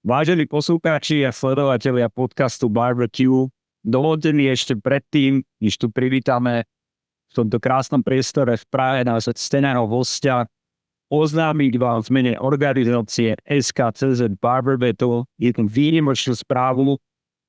Vážení poslucháči a sledovatelia podcastu Barbecue, dovolte mi ešte predtým, než tu privítame v tomto krásnom priestore v Prahe nášho cteného hostia, oznámiť vám v mene organizácie SKCZ Barber Battle jednu výnimočnú správu,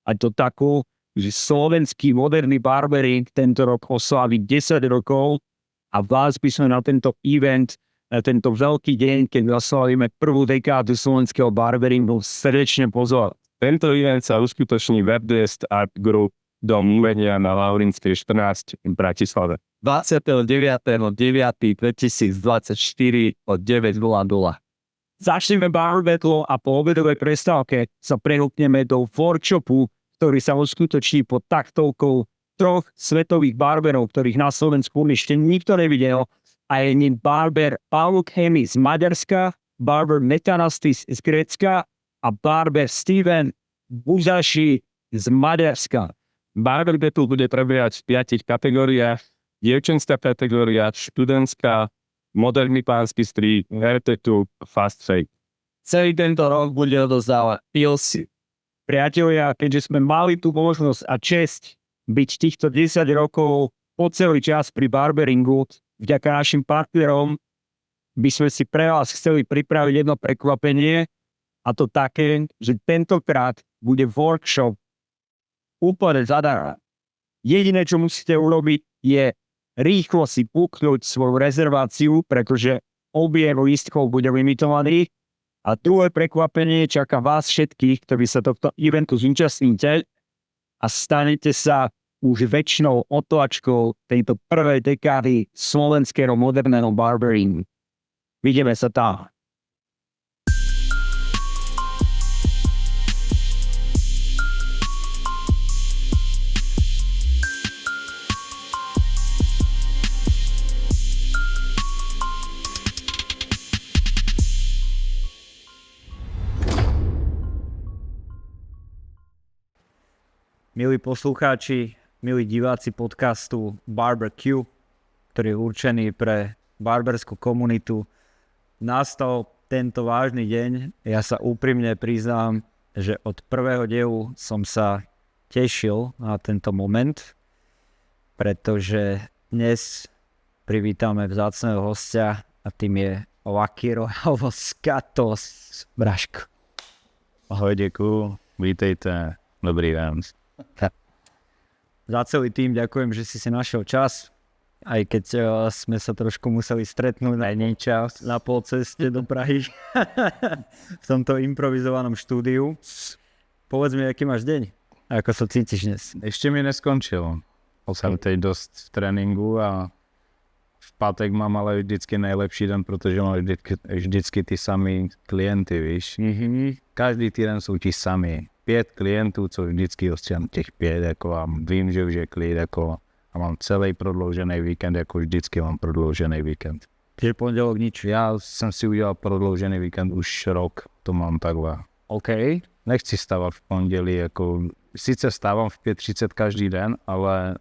a to takú, že slovenský moderný barbering tento rok oslávi 10 rokov a vás by sme na tento event, na tento veľký deň, keď oslavíme prvú dekádu slovenského barberingu, srdečne pozval. Tento event sa uskutoční v Webdest Art Group Dom umenia na Laurinskej 14 v Bratislave. 29.9.2024 od 9:00. Začneme Barber Battle a po obedovej prestávke sa prehúpneme do workshopu, ktorý sa uskutoční pod taktovkou troch svetových barberov, ktorých na Slovensku ešte nikto nevidel, a je ním barber Paolo Chemi z Maďarska, barber Metanastis z Grécka a barber Steven Buzashi z Maďarska. Barber Battle bude prebiehať v 5 kategóriách: dievčenská kategória, študentská, moderný pánsky strih, hairtattoo, fast fade. Celý tento rok bude odozdávať PLC. Priatelia, keďže sme mali tú možnosť a česť byť týchto 10 rokov po celý čas pri barberingu, vďaka našim partnerom, by sme si pre vás chceli pripraviť jedno prekvapenie, a to také, že tentokrát bude workshop úplne zadarmo. Jediné, čo musíte urobiť, je rýchlo si puknúť svoju rezerváciu, pretože objem lístkov bude limitovaný. A druhé prekvapenie čaká vás všetkých, ktorí sa tohto eventu zúčastníte a stanete sa už väčšinou otlačkou tejto prvej dekády slovenského moderného barberingu. Vidíme sa tam. Milí poslucháči, milí diváci podcastu Barbecue, ktorý je určený pre barberskú komunitu, nastal tento vážny deň. Ja sa úprimne priznám, že od prvého dielu som sa tešil na tento moment, pretože dnes privítame vzácneho hostia a tým je Lakiro Skatos Braško. Ahoj, děkuju, vítejte, dobrý den. Za celý tým ďakujem, že si našiel čas, aj keď sme sa trošku museli stretnúť aj čas na polceste do Prahy v tomto improvizovanom štúdiu. Povedz mi, aký máš deň a ako sa cítiš dnes? Ještě mi neskončilo. Jsem teď dost v tréninku a v pátek mám ale vždycky nejlepší den, protože mám vždycky ty samý klienty, víš. Mm-hmm. Každý týden jsou ti samý. 5 klientů, co vždycky ostříhám těch 5, jako a vím, že už je klid, jako a mám celý prodloužený víkend, jako vždycky mám prodloužený víkend. Čiže pondelok nič. Já jsem si udělal prodloužený víkend už rok, to mám takhle. OK. Nechci stávat v pondělí, jako sice stávám v 5:30 každý den, ale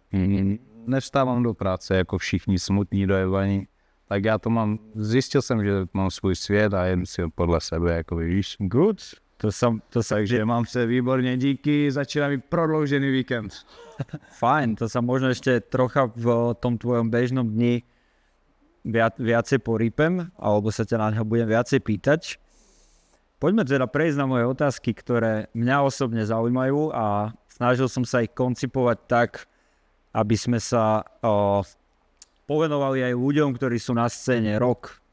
nevstávám do práce jako všichni smutní dojevaní. Tak já to mám, zjistil jsem, že mám svůj svět a jen si podle sebe, jako víš. Good. Takže mám se výborně, díky, začíná mi prodloužený víkend. Fajn, to sa možno ešte trocha v tom tvojom bežnom dni viacej porýpem, alebo sa ťa na ňo budem viacej pýtať. Poďme teda prejsť na moje otázky, ktoré mňa osobne zaujímajú a snažil som sa ich koncipovať tak, aby sme sa povenovali aj ľuďom, ktorí sú na scéne rok.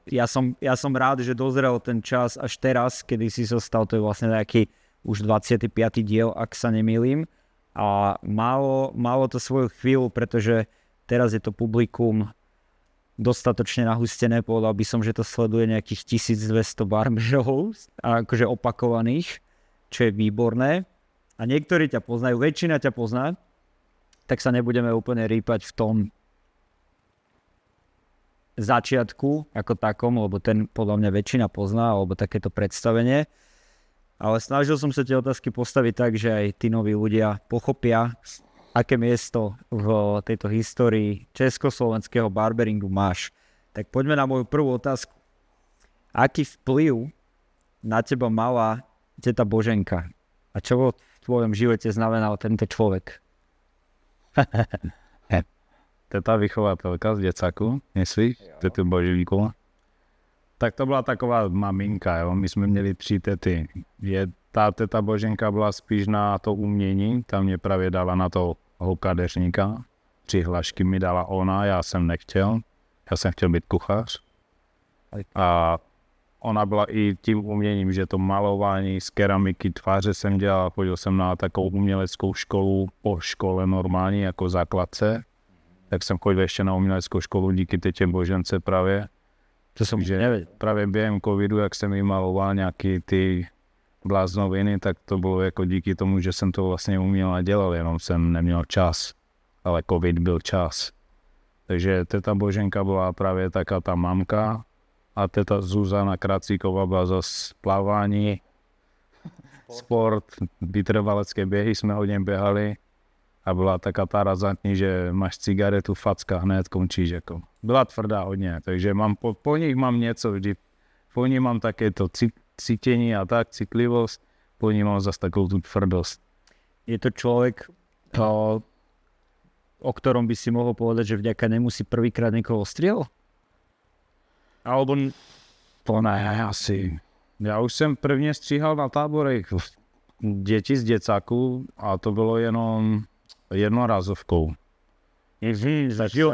Ja som rád, že dozrel ten čas až teraz, kedy si sa stal, to je vlastne nejaký už 25. diel, ak sa nemýlim. A malo to svoju chvíľu, pretože teraz je to publikum dostatočne nahustené, povedal by som, že to sleduje nejakých 1200 barberov, akože opakovaných, čo je výborné. A niektorí ťa poznajú, väčšina ťa pozná, tak sa nebudeme úplne rýpať v tom začiatku ako takom, lebo ten podľa mňa väčšina pozná, alebo takéto predstavenie. Ale snažil som sa tie otázky postaviť tak, že aj tí noví ľudia pochopia, aké miesto v tejto histórii československého barberingu máš. Tak poďme na moju prvú otázku. Aký vplyv na teba mala teta Boženka. A čo v tvojom živote znamenal tento človek? Teta vychovatelka z děcaku, myslíš? Tetu Božínku. Tak to byla taková maminka, jo. My jsme měli 3 tety. Ta teta Boženka byla spíš na to umění, tam mě právě dala na to houkadeřníka. 3 hlašky mi dala ona, já jsem nechtěl. Já jsem chtěl být kuchař. A ona byla i tím uměním, že to malování z keramiky, tváře jsem dělal, chodil jsem na takovou uměleckou školu po škole normální, jako základce. Tak jsem chodil ještě na uměleckou školu díky tetě Božence právě. To som nevedel. Právě během covidu, jak jsem jí maloval nějaký ty bláznoviny, tak to bylo jako díky tomu, že jsem to vlastně uměl a dělal, jenom jsem neměl čas. Ale covid byl čas. Takže teta Boženka byla právě taká ta mamka a teta Zuzana Kracíková byla zase plavání, sport, vytrvalecké běhy jsme hodně běhali a byla taká ta razantní, že máš cigaretu, facka, hned končíš. Jako. Byla tvrdá hodně, takže po nich mám něco vždy. Po nich mám také to cítění a tak, citlivost, po nich mám zase takovou tu tvrdost. Je to človek, o ktorom by si mohol povedať, že vďaka nemu si prvýkrát niekoho ostriel? Alebo... To ne, asi. Já už jsem prvně stříhal na táborech děti z děcáku a to bylo jenom jednorázovkou.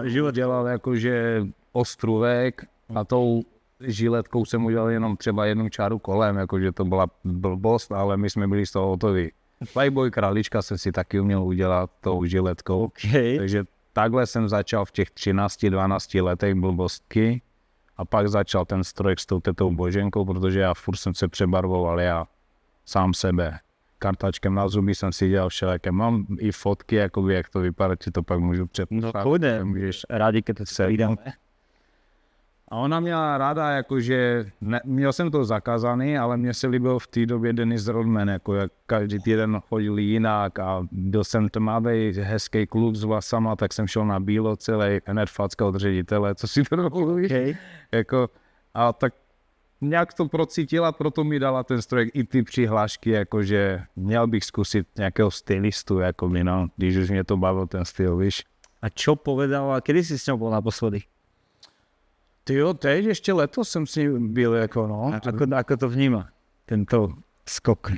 Život dělal jakože ostrůvek a tou žiletkou jsem udělal jenom třeba 1 čáru kolem, jakože to byla blbost, ale my jsme byli z toho hotoví. Playboy Králíčka jsem si taky uměl udělat tou žiletkou, takže takhle jsem začal v těch 13-12 letech blbostky a pak začal ten strojek s tou tetou Boženkou, protože já furt jsem se přebarvoval já sám sebe. Kartačkem na zuby jsem si dělal všelijaké. Mám i fotky, jakoby, jak to vypadá, ti to pak můžu představit. No chodne, rádi, keď to se vydáme. A ona měla ráda, jakože, měl jsem to zakázaný, ale mně se líbil v té době Dennis Rodman, jako jak každý týden chodil jinak a byl jsem tmavý, hezký kluk s vlasama, tak jsem šel na bílo celý, hned facka od ředitele, co si to dovolíš. Okay. Jako, a tak nějak to procítila, proto mi dala ten strojek i ty přihlášky, jakože měl bych zkusit nějakého stylistu, jakoby, no, když už mě to bavil ten styl, víš. A čo povedala, kedy si s ňou bol naposledy? Tyjo, teď ještě letos jsem s ním byl, jako no. Ako to vníma, tento skok?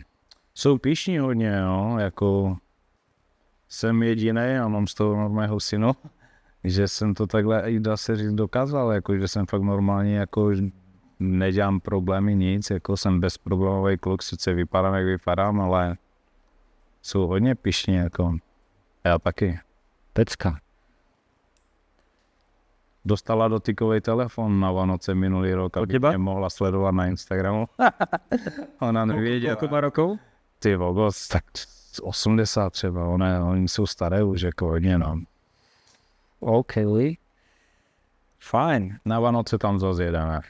Jsou pyšní hodně, no, jako jsem jedinej a mám z toho normálního synu, že jsem to takhle i dá se říct dokázal, jako že jsem fakt normálně, jako nedělám problémy nic, jako jsem bezproblémový kluk, sice vypadám, jak vypadám, ale jsou hodně pyšní, jako já taky. Pecka. Dostala dotykový telefon na Vánoce minulý rok, aby mě mohla sledovat na Instagramu. Ona nevěděla. Koľko má rokov? Ty vogos, tak 80 třeba, oni jsou staré už jako hodně, no. OK, fajn. Na Vánoce tam zase jedeme.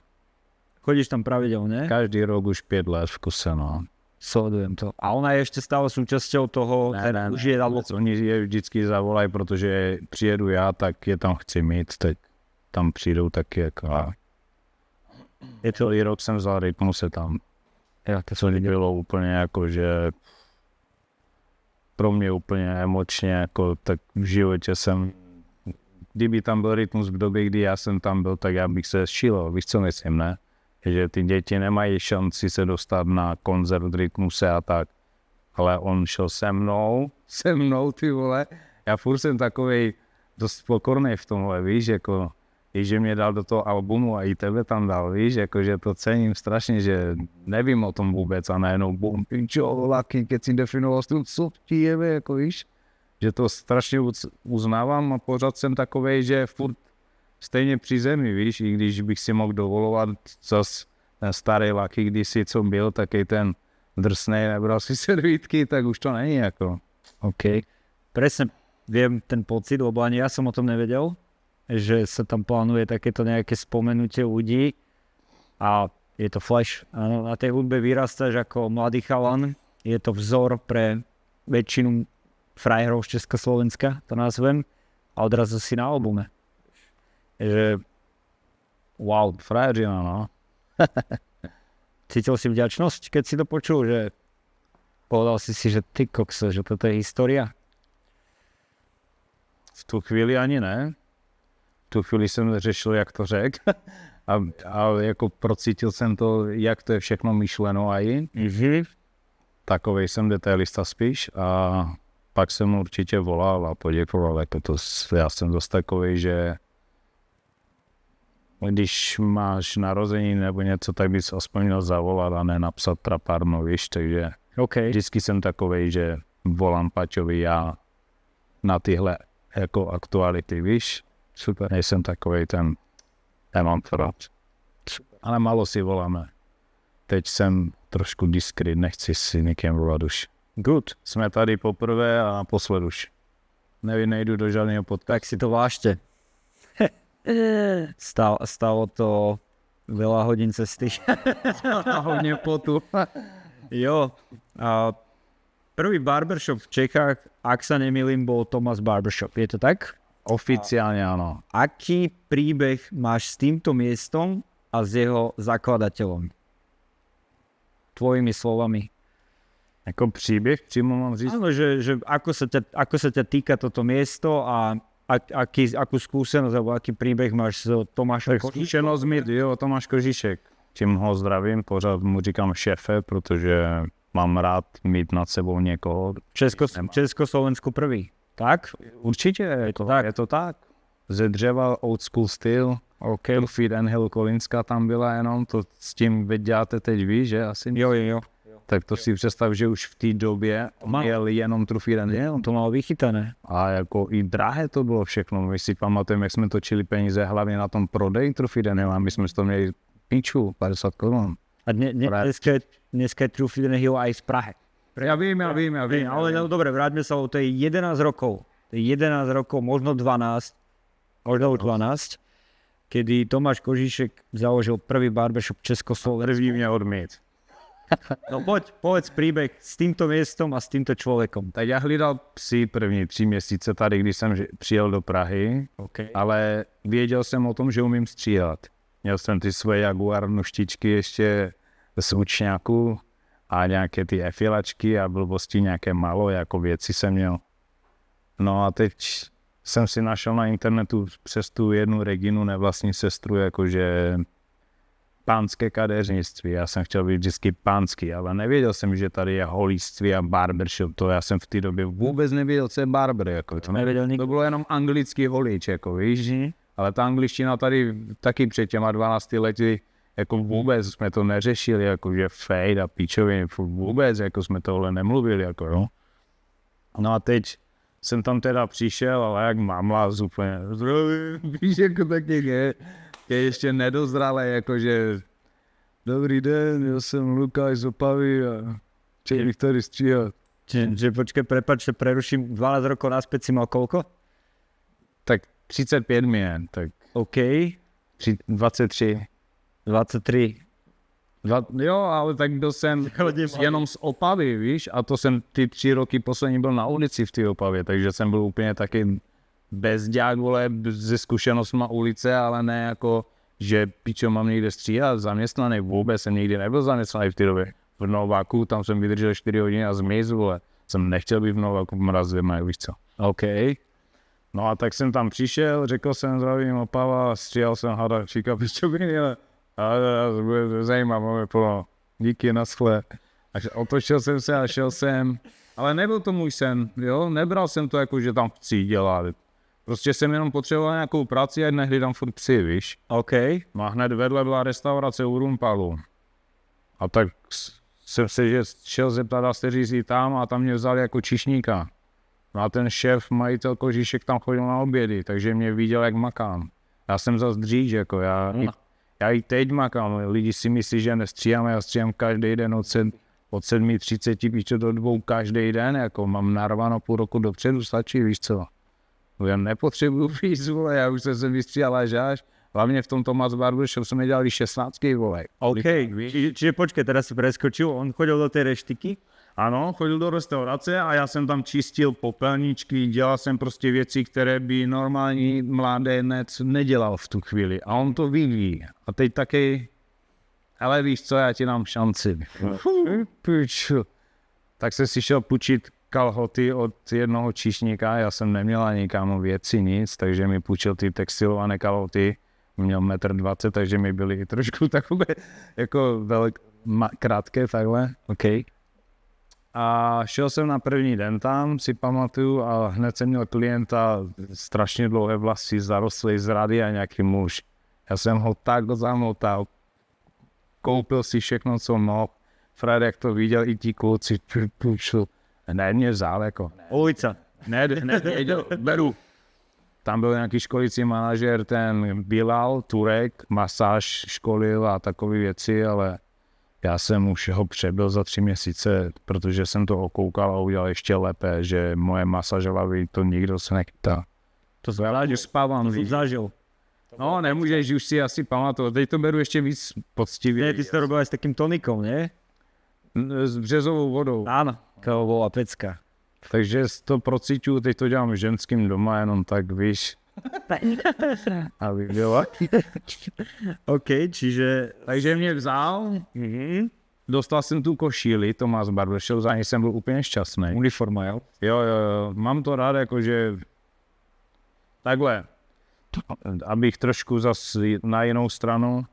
Chodíš tam pravidelne? Každý rok už 5 let v kuse, no. Sledujem to. A ona je ešte stále súčasťou toho, Ne, už je dalo. Oni je vždycky zavolají, protože přijedu já, tak je tam chci mít, teď tam přijdou taky jako. Je celý rok jsem vzal Rytmuse tam. Ja, to Co bylo úplně jako, že pro mě úplně emočně, jako tak v životě jsem, kdyby tam byl Rytmus v době, kdy já jsem tam byl, tak já bych se šílel, víš co myslím, ne? Že ty děti nemají šanci se dostat na koncert Rytmuse a tak. Ale on šel se mnou, ty vole. Já furt jsem takovej dost pokorný v tomhle, víš, jako, že mě dal do toho albumu a i tebe tam dal, víš, jako, že to cením strašně, že nevím o tom vůbec a najednou bum, pinčo, laky, keď si definoval s tím, co ti jebe, jako víš, že to strašně uznávám a pořád jsem takovej, že furt stejně při zemi, víš, i když bych si mohl dovolovat zas ten starý laky, kdysi co byl, taky ten drsnej, nebral si servítky, tak už to není jako. OK. Presne viem ten pocit, lebo ani ja som o tom nevedel, že sa tam plánuje takéto nejaké spomenutie ľudí a je to flash. Áno, na tej hudbe vyrastáš ako mladý chalan, je to vzor pre väčšinu frajerov z Československa, to nazvem, a odrazu si na albume. Že wow, frajerina, no. Cítil si vďačnosť, keď si to počul, že povedal si, že ty kokso, že toto je história? V tu chvíli ani ne. V tu chvíli jsem řešil, jak to řek. A jako procítil jsem to, jak to je všechno myšleno a i. Takovej jsem detailista spíš a pak jsem určitě volal a poděkoval. Jako to, já jsem dost takovej, že když máš narození nebo něco, tak bys aspoň měl zavolat a ne napsat trapárno, víš, takže vždycky jsem takovej, že volám Paťovi já na tyhle jako aktuality, víš. Super. Nejsem takovej ten, nemám to rád. Ale málo si voláme. Teď jsem trošku diskret, nechci si nikým volat už. Good. Jsme tady poprvé a naposled už. Nejdu do žádného podcastu. Tak si to vážte. Stalo to veľa hodín cesty. Hodně potu. Jo. A prvý barbershop v Čechách, ak sa nemýlim, bol Thomas Barbershop. Je to tak? Oficiálně ano. Aký príbeh máš s týmto miestom a s jeho zakladateľom? Tvojimi slovami. Jako příběh přímo mám říct. Áno, že ako sa ťa týka toto miesto a akú skúsenosť alebo aký príbeh máš s Tomášem Tak zkušenost mít, jo, Tomáš Kožíšek. Tím ho zdravím, pořád mu říkám šéfe, protože mám rád mít nad sebou někoho. Československu prvý. Tak? Určitě, je to tak. Ze dřeva old school styl. Okay. Feed and Hill Kolinská tam byla jenom, to s tím vy děláte teď vy, že asi? Jo. Tak to si představ, že už v té době měl jenom Truffy and Hill. To malo vychytané. A jako i drahé to bylo všechno. My si pamatujeme, jak jsme točili peníze hlavně na tom prodeji Truffy and Hill a my jsme to měli píču, 50 korun. A dneska je Truffy and Hill aj v Prahe. Já vím. Ale no, dobre, vráťme sa, to je 11 rokov. To je 11 rokov, možno 12, kedy Tomáš Kožíšek založil prvý barbershop Československu. První mě odmít. No povedz príbeh s týmto miestom a s týmto človekom. Tak já hlídal psy první 3 měsíce tady, když jsem přijel do Prahy, ale věděl jsem o tom, že umím stříhat. Měl jsem ty svoje Jaguar noštičky ještě z učňáku a nějaké ty efilačky a blbosti nějaké malo, jako věci jsem měl. No a teď jsem si našel na internetu přes tu jednu Reginu, nevlastní sestru, jakože pánské kadeřnictví. Já jsem chtěl být vždycky pánský, ale nevěděl jsem, že tady je holíství a barbershop. To já jsem v té době vůbec nevěděl, co je barber. Jako. To bylo jenom anglický holíč, jako víš. Ale ta angličtina tady taky před těma 12 lety jako vůbec jsme to neřešili, jako že fade a píčoviny, vůbec jako jsme tohle nemluvili, jako jo. No a teď jsem tam teda přišel, ale jak mamla úplně, víš, jako tak je ještě nedozralé, jakože dobrý den, já jsem Lukáš z Opavy a chtěl bych tady stříhat. Že počkej, prepáč, preruším, 12 rokov naspäť si mal koľko? Tak 35 mi je, tak OK. 23. 23. Jo, ale tak byl jsem jenom z Opavy, víš, a to jsem ty 3 roky poslední byl na ulici v té Opavě, takže jsem byl úplně taky bezďák, vole, ze zkušenostma ulice, ale ne jako, že pičo mám někde stříhat, zaměstnaný, vůbec jsem nikdy nebyl zaměstnaný v té době. V Nováku, tam jsem vydržel 4 hodiny a zmiz, vole, jsem nechtěl být v Nováku v mrazu, víš co. OK. No a tak jsem tam přišel, řekl jsem zdravím Opava, stříhal jsem hadačíka, pičoviny, ale zajímavé plno, díky, naschle. A otočil jsem se a šel jsem, ale nebyl to můj sen, jo, nebral jsem to jako, že tam chci dělat. Prostě jsem jenom potřeboval nějakou práci a nehlídám furt psy, víš. OK. No a hned vedle byla restaurace u Rumpalu. A tak jsem se šel zeptat, a jste řízí tam a tam mě vzali jako čišníka. No a ten šéf, majitel Kožíšek tam chodil na obědy, takže mě viděl, jak makám. Já jsem zas dříč, jako já i teď makám. Lidi si myslí, že nestříhám, já stříhám každý den od 7:30 píče do 2 každý den, jako mám narváno půl roku dopředu, stačí, víš co. Já nepotřebuju víc, vole, já už jsem se vystříhal až. Hlavně v tom Thomas Barbershop jsme dělali 16, vole. OK, čiže počkej, teraz si preskočil, on chodil do té reštiky? Ano, chodil do restaurace a já jsem tam čistil popelníčky, dělal jsem prostě věci, které by normální mládenec nedělal v tu chvíli. A on to vyvíjí. A teď taky, ale víš co, já ti dám šanci. tak jsem si šel půjčit kalhoty od jednoho číšníka, já jsem neměl ani kámo věci, nic, takže mi půjčil ty textilované kalhoty, měl 1,20 m, takže mi byly i trošku takové jako krátké takhle. OK. A šel jsem na první den tam, si pamatuju, a hned jsem měl klienta, strašně dlouhé vlasy, zarostlý z rady a nějaký muž. Já jsem ho tak zamotal, koupil si všechno, co mohl. Fred, jak to viděl, i ti kluci, ne, mě vzal, jako. Ulica. Ne, beru. Tam byl nějaký školící manažer, ten Bilal, Turek, masáž školil a takové věci, ale já jsem už ho přebyl za 3 měsíce, protože jsem to okoukal a udělal ještě lépe, že moje masáž hlavy, to nikdo se nechytá. To jsem Já zažil. už spávám, To jsem víš. zažil. No, nemůžeš už si asi pamatovat, teď to beru ještě víc poctivě. Nie, ty si to robil aj s takým tonikom, nie? S březovou vodou. Áno. To bola pecka. Takže to procíťuju, teď to dělám ženským doma, jenom tak, víš. Aby bylo. OK, čiže... Takže mě vzal, dostal jsem tu košíli, Thomas Barbershop, za něj jsem byl úplně šťastný. Uniforma, jo? Jo, mám to rád, jakože takhle, abych trošku zas na jinou stranu,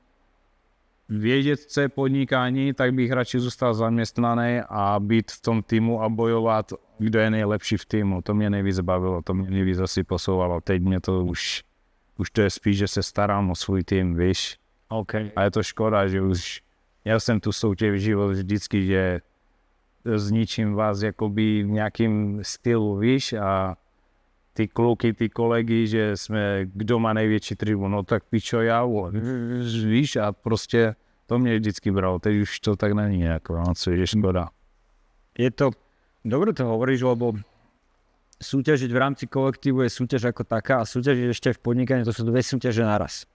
vědět, co je podnikání, tak bych radši zůstal zaměstnaný a být v tom týmu a bojovat, kdo je nejlepší v týmu. To mě nejvíc bavilo, to mě nejvíc asi posouvalo. Teď mě to už to je spíš, že se starám o svůj tým, víš. OK. A je to škoda, že už měl jsem tu soutěž v život vždycky, že zničím vás jakoby v nějakým stylu, víš, a ty kluky, ty kolegy, že jsme, kdo má největší tribu, no tak pičo já, víš, a prostě to mě vždycky bralo, teď už to tak není, jako, no, co je škoda. Je to... Dobre to hovoríš, lebo súťažiť v rámci kolektívu je súťaž ako taká a súťažiť ešte v podnikaní, to sú dve súťaže naraz.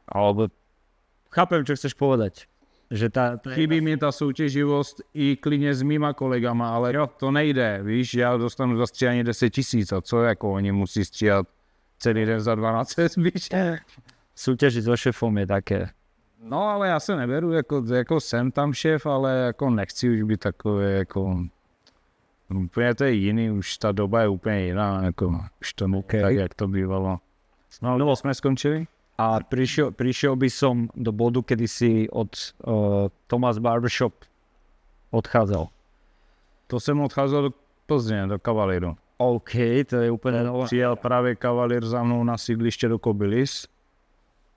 Alebo... Chápem, čo chceš povedať. Že Chybí mi ta soutěživost i klidně s mýma kolegama, ale jo, to nejde, víš, já dostanu za stříhání 10 000 a co jako oni musí stříhat celý den za 12, víš. Súťažiť so šefom je také. No ale já se neberu, jako jsem tam šéf, ale jako nechci už být takový, jako úplně to je jiný, už ta doba je úplně jiná, jako už to okay. Tak, jak to bývalo. No, jsme skončili? A prišiel by som do bodu, kedy si od Thomas Barbershop odchádzal. To jsem odcházel do Plzně, do Kavalíru. OK, to je úplně nové. Přijel právě Kavalír za mnou na sídliště do Kobylis.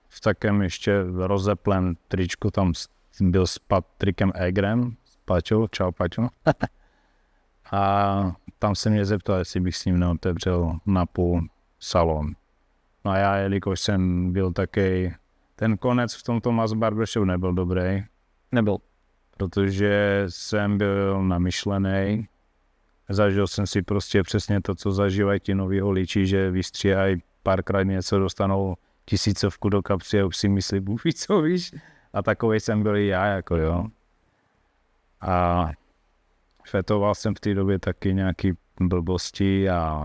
V takém ještě rozeplém tričku, tam byl s Patrikem Egrem, s Paťou, čau Paťo. A tam se mě zeptal, jestli bych s ním neotevřel na půl salon. No a já, jelikož jsem byl taky, ten konec v tom Thomas Barbershop nebyl dobrý. Nebyl. Protože jsem byl namyšlený. Zažil jsem si prostě přesně to, co zažívají ti noví holiči, že vystříhají párkrát něco, dostanou 1000 do kapsy a už si myslí, bůh co, víš? A takovej jsem byl i já, jako jo. A fetoval jsem v té době taky nějaký blbosti a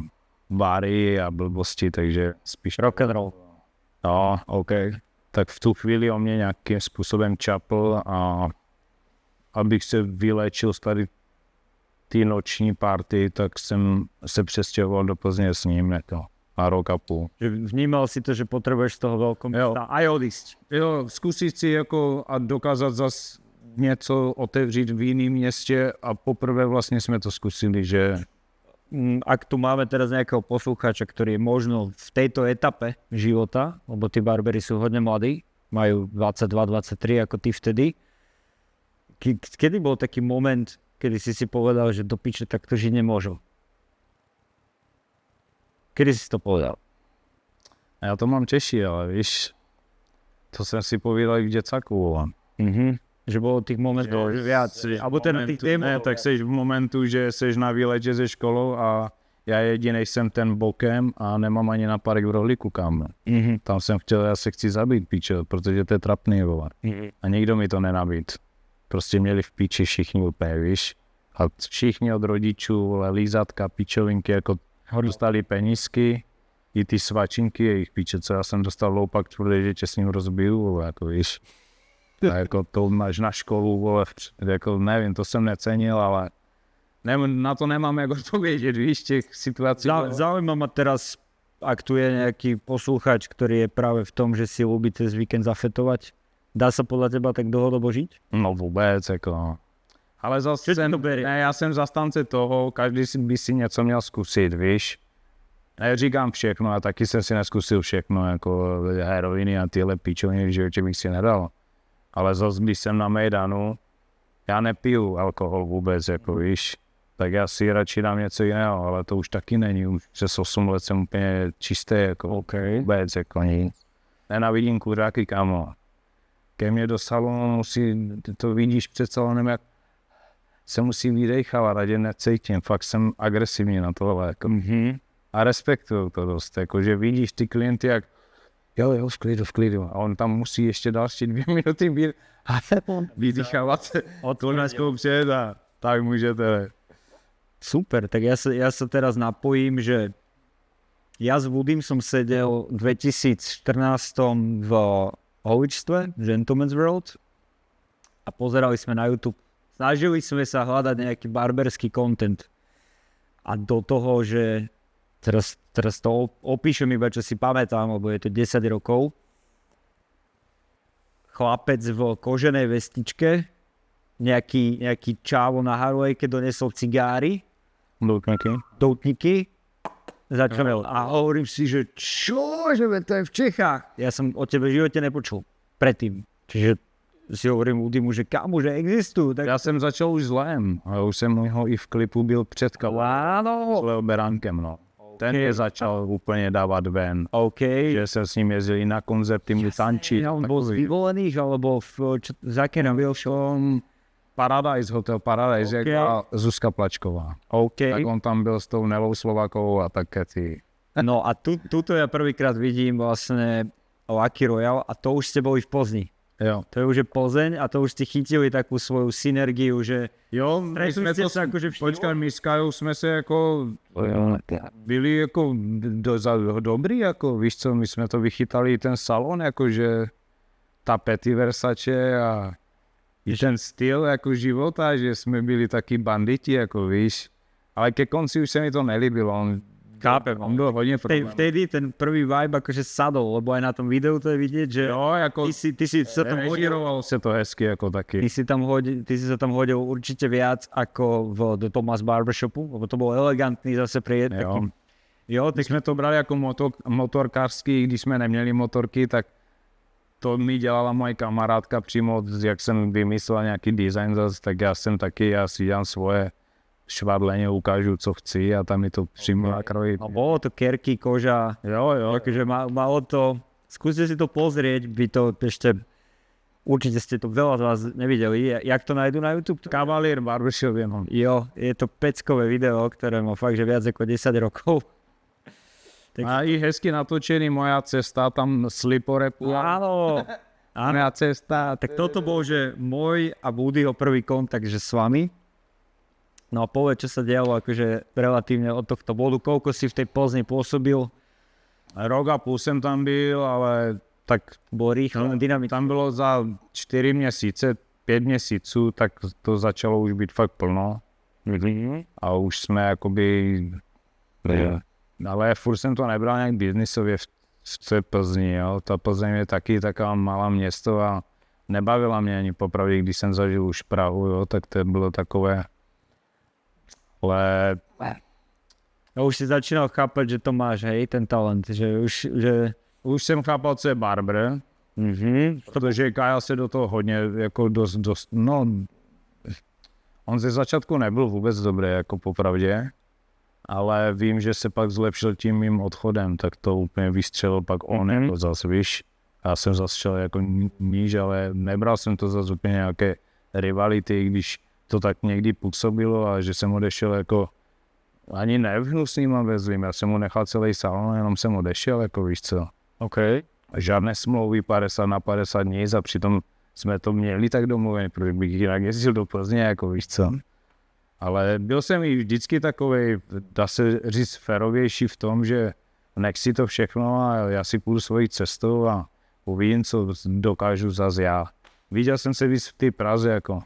bary a blbosti, takže spíš Rock and roll. No, OK. Tak v tu chvíli on mě nějakým způsobem čapl a abych se vylečil z tady ty noční party, tak jsem se přestěhoval do Plzně s ním jako na rok a půl. Že vnímal si to, že potrebuješ z toho veľkom mesta aj odísť. Jo, zkusit si jako a dokázat zas něco otevřít v jiném městě a poprvé vlastně jsme to zkusili, že Ak tu máme teraz nejakého poslucháča, ktorý je možno v tejto etape života, lebo tí barbery sú hodne mladí, majú 22-23 ako ty vtedy, kedy bol taký moment, kedy si povedal, že do piče takto žiť nemôžu? Kedy si to povedal? já to mám těžší, ale víš, to jsem si povídal i v děcaku. Že bolo tých momentov viac, alebo teda tých témov. Ne, tak seš v momentu, že seš na výletě ze školou a já jedinej jsem ten bokem a nemám ani na park v rohlíku kam. Tam jsem chtěl, já se chci zabít, píčo, protože to je trapný, vole. A nikdo mi to nenabít. Prostě měli v píči všichni úplně, víš. A všichni od rodičů, vole, lízatka, píčovinky, jako dostali penízky, i ty svačinky, jejich píče, co já jsem dostal loupak tvrdý, že tě s ním rozbiju, vole, jako víš. A jako to máš na školu, vole, jako nevím, to jsem necenil, ale na to nemám jak odpovědět, víš, těch situací. Zaujíma ma teraz, ak tu je nejaký posluchač, ktorý je práve v tom, že si ľúbi cez víkend zafetovať. Dá sa podľa teba tak dlhodobo žiť? No vůbec, jako. Ale zase já jsem zastánce toho, každý by si něco měl zkusit, víš. Neříkám všechno, a taky jsem si neskusil všechno, jako heroiny a tyhle pičoviny v životě bych si nedal. Ale zase, když jsem na Mejdanu, já nepiju alkohol vůbec, jako víš. Tak já si radši dám něco jiného, ale to už taky není. Už přes 8 let jsem úplně čistý, jako vůbec, jako nic. Nenávidím kuřáky, kámo. Ke mně do salonu to vidíš před salonem, jak se musí vydechávat, ať je necítím. Fakt jsem agresivní na tohle, jako. A respektuju to dost, jako, že vidíš ty klienty, jak jo, v klidu. A on tam musí ještě další 2 minuty být a vydechávat se. To neskoušet a tak můžete. Super, tak ja sa teraz napojím, že ja s Woodym som sedel v 2014 v holičstve, Gentleman's World, a pozerali sme na YouTube. Snažili sme sa hľadať nejaký barberský content. A do toho, že teraz to opíšem iba, čo si pamätám, lebo je to 10 rokov. Chlapec v koženej vestičke, nejaký čávo na Harlejke donesol cigáry, doutníky, začal a hovorím si, že čože, to je v Čechách. Ja som o tebe v živote nepočul predtým. Čiže si hovorím Woodymu, že kámo, že existujú. Tak... Já jsem začal už zlém, ale už jsem ho i v klipu byl před Áno. s Leo Beránkem, no. Ten je začal úplně dávat ven. Že jsem s ním jezdil na koncerty, mu tančit. On bol z vyvolených, alebo za aké nabil šom? Paradise, Hotel Paradise, jak byla Zuzka Plačková. Tak on tam byl s tou Nelou Slovákovou a také ty. No a tuto ja prvýkrát vidím vlastne Lucky Royale a to už ste boli v Plzni. Jo. To je už Plzeň a to už ste chytili takú svoju synergiu, že jo, my jsme to sa akože počkej, my s Kajou jsme se jako byli jako dobrý, jako víš co, my jsme to vychytali ten salon, jakože tapety Versace a ten styl jako života, že jsme byli taky banditi, jako víš, ale ke konci už se mi to nelíbilo, on byl hodně problém. Vtedy ten prvý vibe akože sadol, lebo aj na tom videu to je vidieť, že jo, jako ty si sa tam hodil, se to hezky jako taky. Ty si sa tam hodil určite viac ako do Thomas Barbershopu, lebo to bol elegantný zase pre takým. Jo, tak jsme to brali jako motorkářský, když jsme neměli motorky, tak to mi dělala moje kamarádka přímo, jak jsem vymyslel nějaký design zase, tak já si dělám svoje švadleně, ukážu, co chci a tam mi to přímo nakrojí. No bolo to kerky, koža, jo. Takže malo to, skúste si to pozrieť, vy to ešte, určite ste to veľa z vás nevideli, jak to nájdu na YouTube? Cavalier Barbershop jenom. Jo, je to peckové video, ktoré má fakt, že viac ako 10 rokov. A i hezky natočený moja cesta, tam sliporepu. Áno. Moja cesta. Tak toto bol, že môj a Woodyho prvý kontakt, že s vami. No a povedz, čo sa dialo akože relatívne od tohto bodu, koľko si v tej Plzni pôsobil? Rok a půl jsem tam byl, ale tak bolo rýchlo, dynamické. Tam bylo za 4 měsíce, 5 měsíců, tak to začalo už být fakt plno. A už jsme jakoby... Ale furt jsem to nebral nějak biznisově v té Plzni, jo. Ta Plzeň je taky taková malá město a nebavila mě ani popravdě, když jsem zažil už Prahu, jo, tak to bylo takové... Ale... No už si začínal chápať, že to máš, hej, ten talent, že už jsem chápal, co je barber, protože Kaja se do toho hodně, jako dost, no... On ze začátku nebyl vůbec dobrý, jako popravdě, ale vím, že se pak zlepšil tím mým odchodem, tak to úplně vystřelil pak on, jako zase, víš. Já jsem zase šel jako níž, ale nebral jsem to zase úplně nějaké rivality, když to tak někdy působilo a že jsem odešel jako ani nevhnusným a bezlým, já jsem mu nechal celý salon, jenom jsem odešel, jako víš co. Žádné smlouvy 50 na 50 nic a přitom jsme to měli tak domluvené, protože bych jinak jezdil do Plzně, jako víš co. Ale byl jsem i vždycky takovej, dá se říct, férovější v tom, že nech si to všechno a já si půjdu svojí cestou a uvidím, co dokážu zase já. Viděl jsem se víc v té Praze, jako.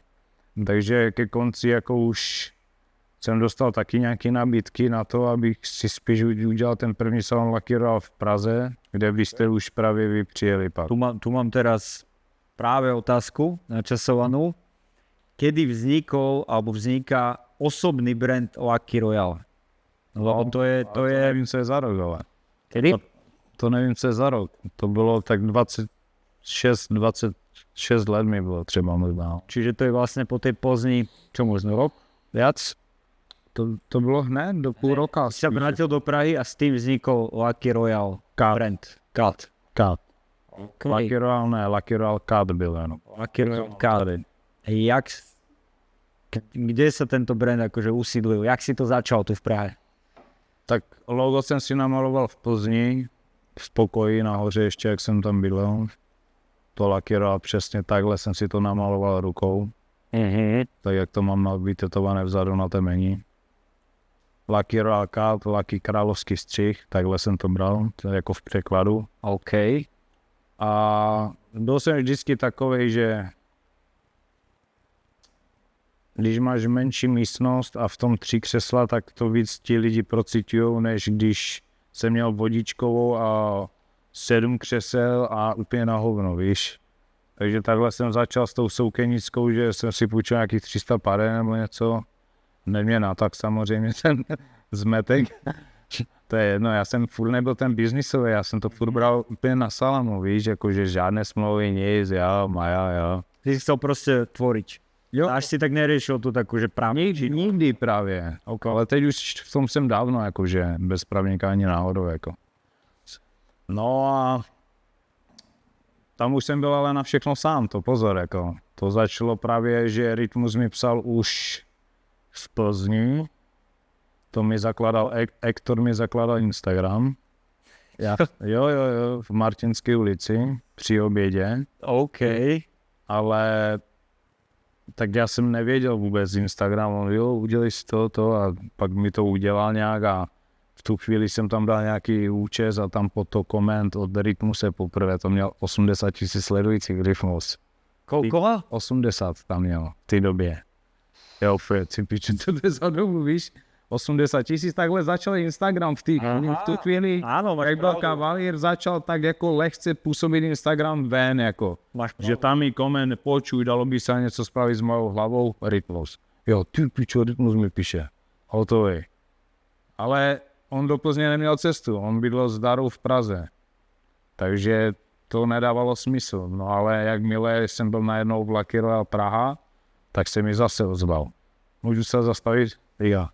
Takže ke konci jako už jsem dostal taky nějaké nabídky na to, abych si spíš udělal ten první salon lakíroval v Praze, kde vy jste už právě vy přijeli pak. Tu mám teraz práve otázku načasovanú. Kedy vznikol alebo vzniká osobný brand Lucky Royale? Lebo to je... To nevím, co je za rok, ale. Kedy? To nevím, co je za rok. To bylo tak 26 let mi bylo třeba možná. Čiže to je vlastne po tej Plzni, čo možno rok? Viac? To bylo hned do půl roka. Si sa vrátil do Prahy a s tým vznikol Lucky Royale brand. Cut. Lucky Royale ne, Lucky Royale Cut byl jenom. Lucky Royale Cut. Kde sa tento brand akože usídlil? Jak si to začal tu v Prahe? Tak logo jsem si namaloval v Plzni, v pokoji nahoře ještě, jak jsem tam bydlel. To Lucky Royale přesně takhle jsem si to namaloval rukou. Tak jak to mám vytetované vzadu na temeni. Lucky Royale Cut, Lucky královský střih, takhle jsem to bral, to je jako v překladu. OK. A byl jsem vždycky takovej, že když máš menší místnost a v tom 3 křesla, tak to víc ti lidi procitujou, než když jsem měl vodičkovou a 7 křesel a úplně na hovno, víš. Takže takhle jsem začal s tou soukenickou, že jsem si půjčil nějakých 300 pade nebo něco. Neměna, tak samozřejmě ten zmetek. To je jedno, já jsem furt nebyl ten biznisový, já jsem to furt bral úplně na salamu, víš, jakože žádné smlouvy, nic, já. Ty si chcel proste tvoriť. Jo. Až si tak neriešil tu takú, že právě. Nikdy právě, ale teď už v tom jsem dávno, jakože bez právníka ani náhodou, jako. No a tam už jsem byl ale na všechno sám, to pozor, jako. To začalo právě, že Rytmus mi psal už v Plzni, to mi zakládal, Hector mi zakládal Instagram. Jo, v Martinské ulici, při obědě. OK. Ale tak já jsem nevěděl vůbec Instagram, on jo, udělej si to a pak mi to udělal nějak a v tu chvíli jsem tam dal nějaký účes a tam pod to koment od Rytmuse poprvé, to měl 80 000 sledujících Rytmus. Koľko? 80 tam měl v té době. Jo, si píču, to je za dobu, víš, 80 000, takhle začal Instagram v tu chvíli, Áno, máš jak byl pravdu. Kavalír, začal tak jako lehce působit Instagram ven, jako. Máš Že tam mi koment, počuj, dalo by se něco spravit s mojou hlavou, Rytmus. Jo, ty pičo, Rytmus mi píše. Hotový. Ale on do Plzně neměl cestu, on bydlel s Darou v Praze. Takže to nedávalo smysl. No ale jakmile jsem byl najednou v Lucky Royale Praha, tak se mi zase ozval. Můžu se zastavit? Já.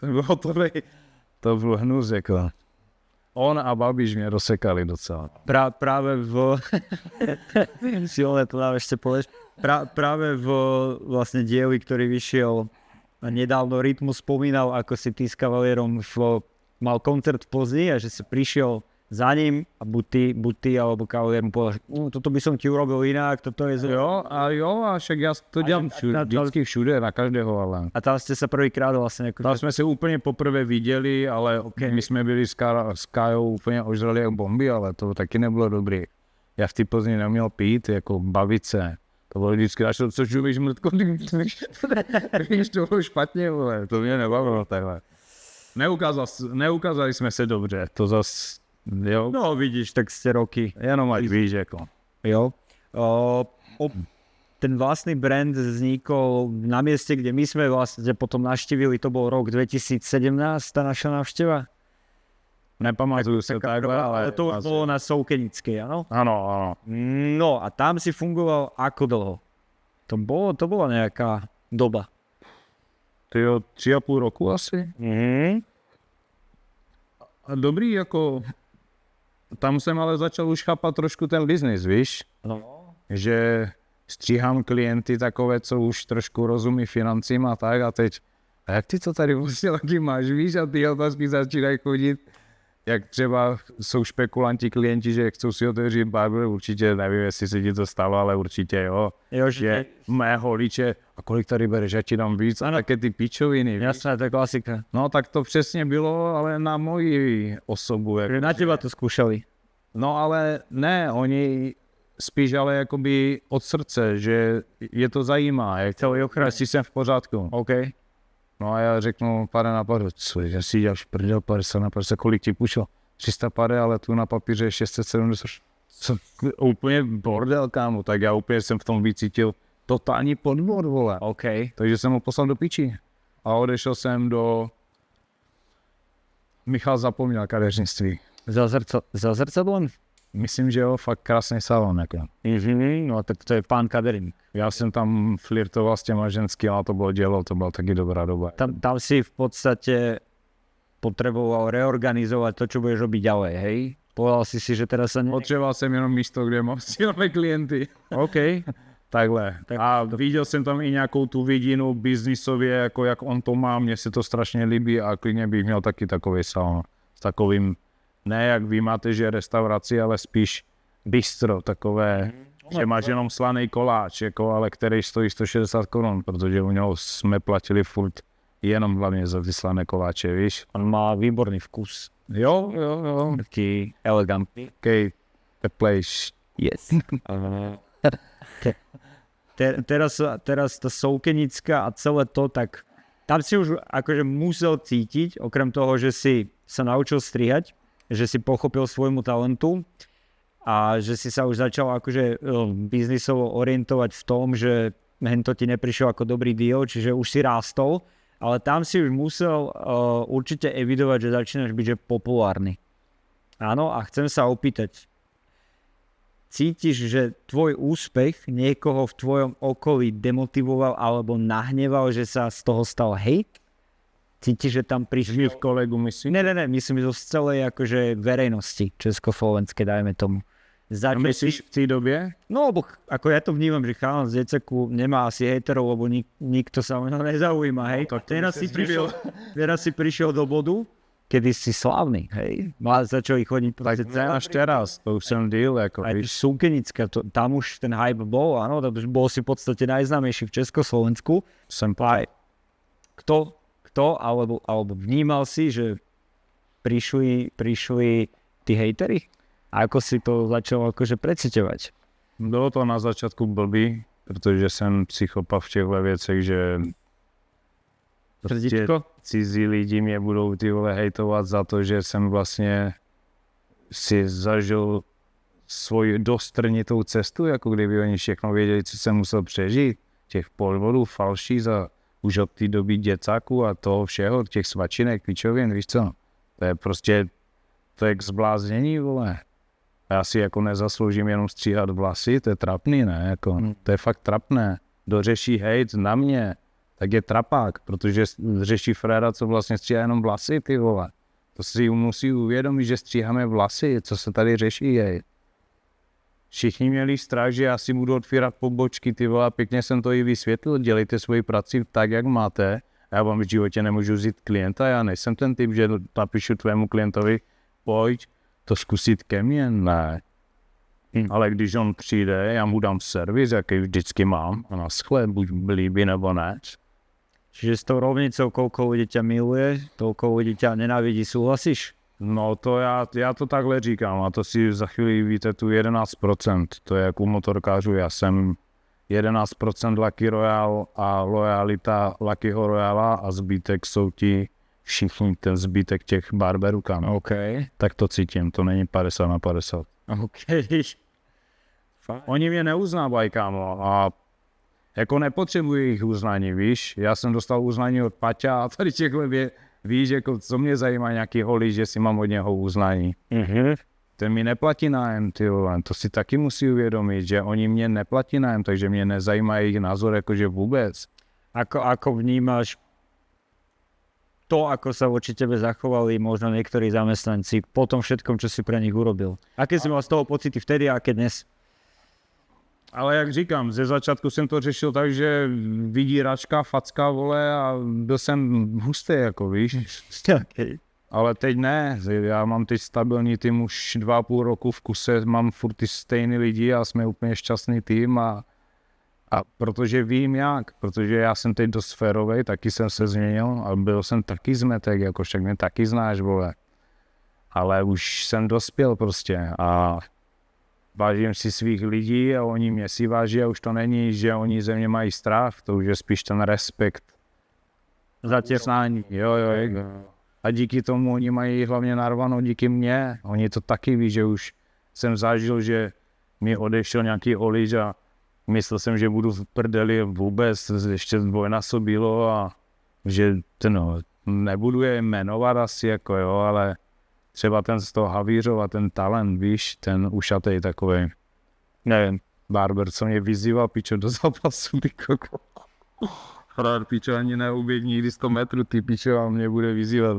To bylo hotový. To byl hnus, jako. On a Babiš mě rozsekali docela. Práve v... Silné to nám ešte povieš. Práve v vlastne dieli, ktorý vyšiel nedávno, Rytmus spomínal, ako si ty s Kavalierom mal koncert v Plzni a že si prišiel za ním a buď ty alebo Kavalier mu povedal, že toto by som ti urobil inak, toto je... Jo, a však já to dělám vždycky všude, na každého, ale... A tam ste sa prvýkrát vlastne... Tam jsme se úplně poprvé viděli, ale my jsme byli s Kajou úplně ožrali jak bomby, ale to taky nebylo dobrý. Já v té Plzni neměl pít, jako bavit se. To bylo vždycky našel, co žuvíš mrtko, víš, to bylo špatně, vole, to mě nebavilo takhle. Neukázali jsme se dobře, to zas, jo. No vidíš, tak ste roky. Jenom ať víš, jako. Jo. Ten vlastný brand vznikol na mieste, kde my sme vlastne potom navštívili, to bol rok 2017, tá naša návšteva. Nepamatuju se takhle, ale... To už bolo na Soukenickej, áno? Ano. No a tam si fungoval ako dlho? To bola nejaká doba. Tyjo, 3,5 roku asi. A dobrý, jako... Tam jsem ale začal už chápat trošku ten biznis, víš? No. Že stříhám klienty takové, co už trošku rozumí financím a tak a teď, a jak ty to tady vlastně taky máš, víš, a ty otázky začínají chodit, jak třeba jsou špekulanti klienti, že chcou si otevřít barber, určitě, nevím, jestli se ti to stalo, ale určitě jo, že mého líče, a kolik tady bereš, já ti dám víc, a také ty pičoviny, víš? Jasné, to je klasika. No tak to přesně bylo, ale na moji osobu. Jako, Na teba to skúšali. No ale ne, oni spíš ale jakoby od srdce, že je to zajímá, jak jestli jsem v pořádku. OK. No a já řeknu pade na pade, co že si děláš prdel, 50 na 50, kolik ti půjčil? 300 pade, ale tu na papíře je 670, co, úplně bordel, kámo, tak já úplně jsem v tom vycítil totální podvod, vole. OK. Takže jsem ho poslal do piči a odešel jsem do... Michal zapomněl kadeřnictví. Za zrcadlem? Myslím, že jo, fakt krásný salon, jako. No tak to je pán kaderín. Já jsem tam flirtoval s těma ženskými, a to bylo dělo, to byla taky dobrá doba. Tam si v podstate potreboval reorganizovať to, čo budeš robiť ďalej, hej? Povedal si, že teraz sa... Potřeboval jsem jenom místo, kde mám silné klienty. OK. Takhle. A viděl jsem tam i nějakou tu vidinu biznisově, jako jak on to má, mně se to strašně líbí a klidně bych měl taky takový salon. S takovým, ne jak vy máte, že restauraci, ale spíš bistro, takové, že máš jenom slaný koláč, jako, ale který stojí 160 korun, protože u něho jsme platili furt jenom hlavně za ty slané koláče, víš? On má výborný vkus. Jo. Taký elegantný. Okay, the place. Yes. Teraz tá Soukenická a celé to, tak tam si už akože musel cítiť, okrem toho, že si sa naučil strihať, že si pochopil svojmu talentu a že si sa už začal akože biznisovo orientovať v tom, že to ti neprišiel ako dobrý deal, čiže už si rástol, ale tam si už musel určite evidovať, že začínaš byť že populárny. Áno, a chcem sa opýtať, cítiš, že tvoj úspech niekoho v tvojom okolí demotivoval alebo nahneval, že sa z toho stal hejt? Cítiš, že tam prišiel... V kolegu myslím? Ne, myslím zo z celej akože verejnosti československej, dajme tomu. Myslíš v té době? No, lebo ako ja to vnímam, že chalan z Deceku nemá asi hejterov, lebo nikto sa o neho nezaujíma, hej. No, tak teraz si prišiel do bodu, kedy si slávny, hej. Začali chodiť Tak až teraz, to už jsem deal, jako aj víš. Soukenická, tam už ten hype bol, áno, bol si v podstate najznámejší v Československu. Jsem Aj kto alebo vnímal si, že prišli tí hejteri? A ako si to začal akože preciťovať? Bylo to na začátku blbý, protože jsem psychopat v těchto věcech, že prostě cizí lidi mě budou ty vole hejtovat za to, že jsem vlastně si zažil svoji dostrnitou cestu, jako kdyby oni všechno věděli, co jsem musel přežít. Těch podvodů, falší za už od té doby děcáků a toho všeho, těch svačinek, pičovin, víš co? To je prostě, to je k zbláznění, vole. Já si jako nezasloužím jenom stříhat vlasy, to je trapný, ne? Jako, to je fakt trapné. Kdo řeší hejt na mě, tak je trapák, protože řeší fréra, co vlastně stříhá jenom vlasy, ty vole. To si musí uvědomit, že stříháme vlasy, co se tady řeší, hej. Všichni měli strach, že já si budu otvírat pobočky, ty vole, pěkně jsem to i vysvětlil, dělejte svoji práci tak, jak máte. Já vám v životě nemůžu vzít klienta, já nejsem ten typ, že napíšu tvému klientovi, pojď to zkusit ke mně, ne. Ale když on přijde, já mu dám servis, jaký vždycky mám, a naschle, buď líbí nebo ne. Čiže s tou rovnicou, koľko ľudí ťa miluje, toľko ľudí ťa nenávidí, súhlasíš? No to já to takhle říkám a to si za chvíli víte tu 11%, to je jako u motorkářů, já jsem 11% Lucky Royale a lojalita Luckyho Royala a zbytek jsou ti všichni, ten zbytek těch barberů, kam. OK. Tak to cítím, to není 50 na 50. OK. Fajn. Oni mě neuznávají, kámo, a jako nepotřebuji jejich uznání, víš, já jsem dostal uznání od Paťa a tady těchhle víš, jako co mě zajímá nějaký holí, že si mám od něho uznání. Ten mi neplatí nájem, ty vole, to si taky musí uvědomit, že oni mě neplatí nájem, takže mě nezajímá jejich názor, jakože vůbec. Ako vnímaš to, ako sa voči tebe zachovali možno niektorí zamestnanci po tom všetkom, čo si pre nich urobil? Aké si mal z toho pocity vtedy a aké dnes? Ale jak říkám, ze začátku jsem to řešil tak, že vydíračka, facka, vole, a byl jsem hustý, jako víš. Okay. Ale teď ne, já mám teď stabilní tým už 2,5 roku v kuse, mám furt ty stejný lidi a jsme úplně šťastný tým a protože vím jak, protože já jsem teď dost férovej, taky jsem se změnil a byl jsem taky zmetek, jako však mě taky znáš, vole. Ale už jsem dospěl prostě a vážím si svých lidí a oni mě si váží a už to není, že oni ze mě mají strach, to už je spíš ten respekt. Zatěsnání. Jo. A díky tomu oni mají hlavně narvanou díky mně. Oni to taky ví, že už jsem zažil, že mi odešel nějaký olič a myslel jsem, že budu v prdeli vůbec, ještě dvojnásobilo a že nebudu je jmenovat asi jako jo, ale třeba ten z toho Havířova, ten talent, víš, ten ušatej takovej, nevím, barber, co mě vyzýval, pičo, do zápasu, ty koko. Frár, pičo, ani neuběh nikdy 100 metrů, ty pičo, a mě bude vyzývat.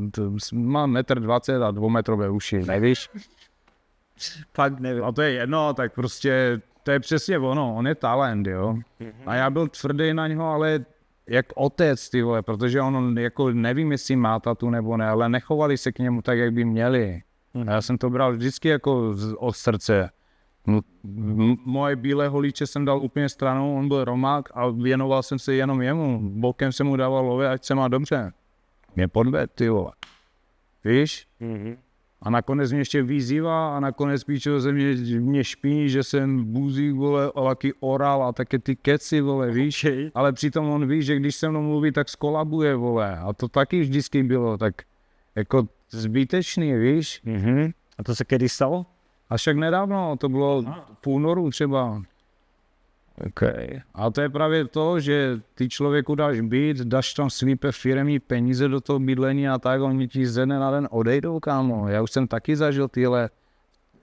Mám 1,20 m a 2metrové uši, nevíš? Fakt nevím. A to je jedno, tak prostě, to je přesně ono, on je talent, jo. A já byl tvrdý na něho, ale jak otec, ty vole, protože on jako nevím, jestli má tatu nebo ne, ale nechovali se k němu tak, jak by měli. A já jsem to bral vždycky jako od srdce. Moje bílé holíče jsem dal úplně stranou, on byl Romák a věnoval jsem se jenom jemu. Bokem jsem mu dával love, ať se má dobře. Mě podved, ty vole. Víš? A nakonec mě ještě vyzývá a nakonec píčo ze mě špíní, že jsem bůzík, vole, laky oral a také ty keci, vole, víš? Ale přitom on ví, že když se mnou mluví, tak skolabuje, vole. A to taky vždycky bylo, tak jako zbytečný, víš? A to se kedy stalo? A však nedávno, to bylo v únoru třeba. Okay. A to je právě to, že ty člověku dáš byt, dáš tam svýpe firemní peníze do toho bydlení a tak, oni ti ze dne na den odejdou, kámo. Já už jsem taky zažil tyhle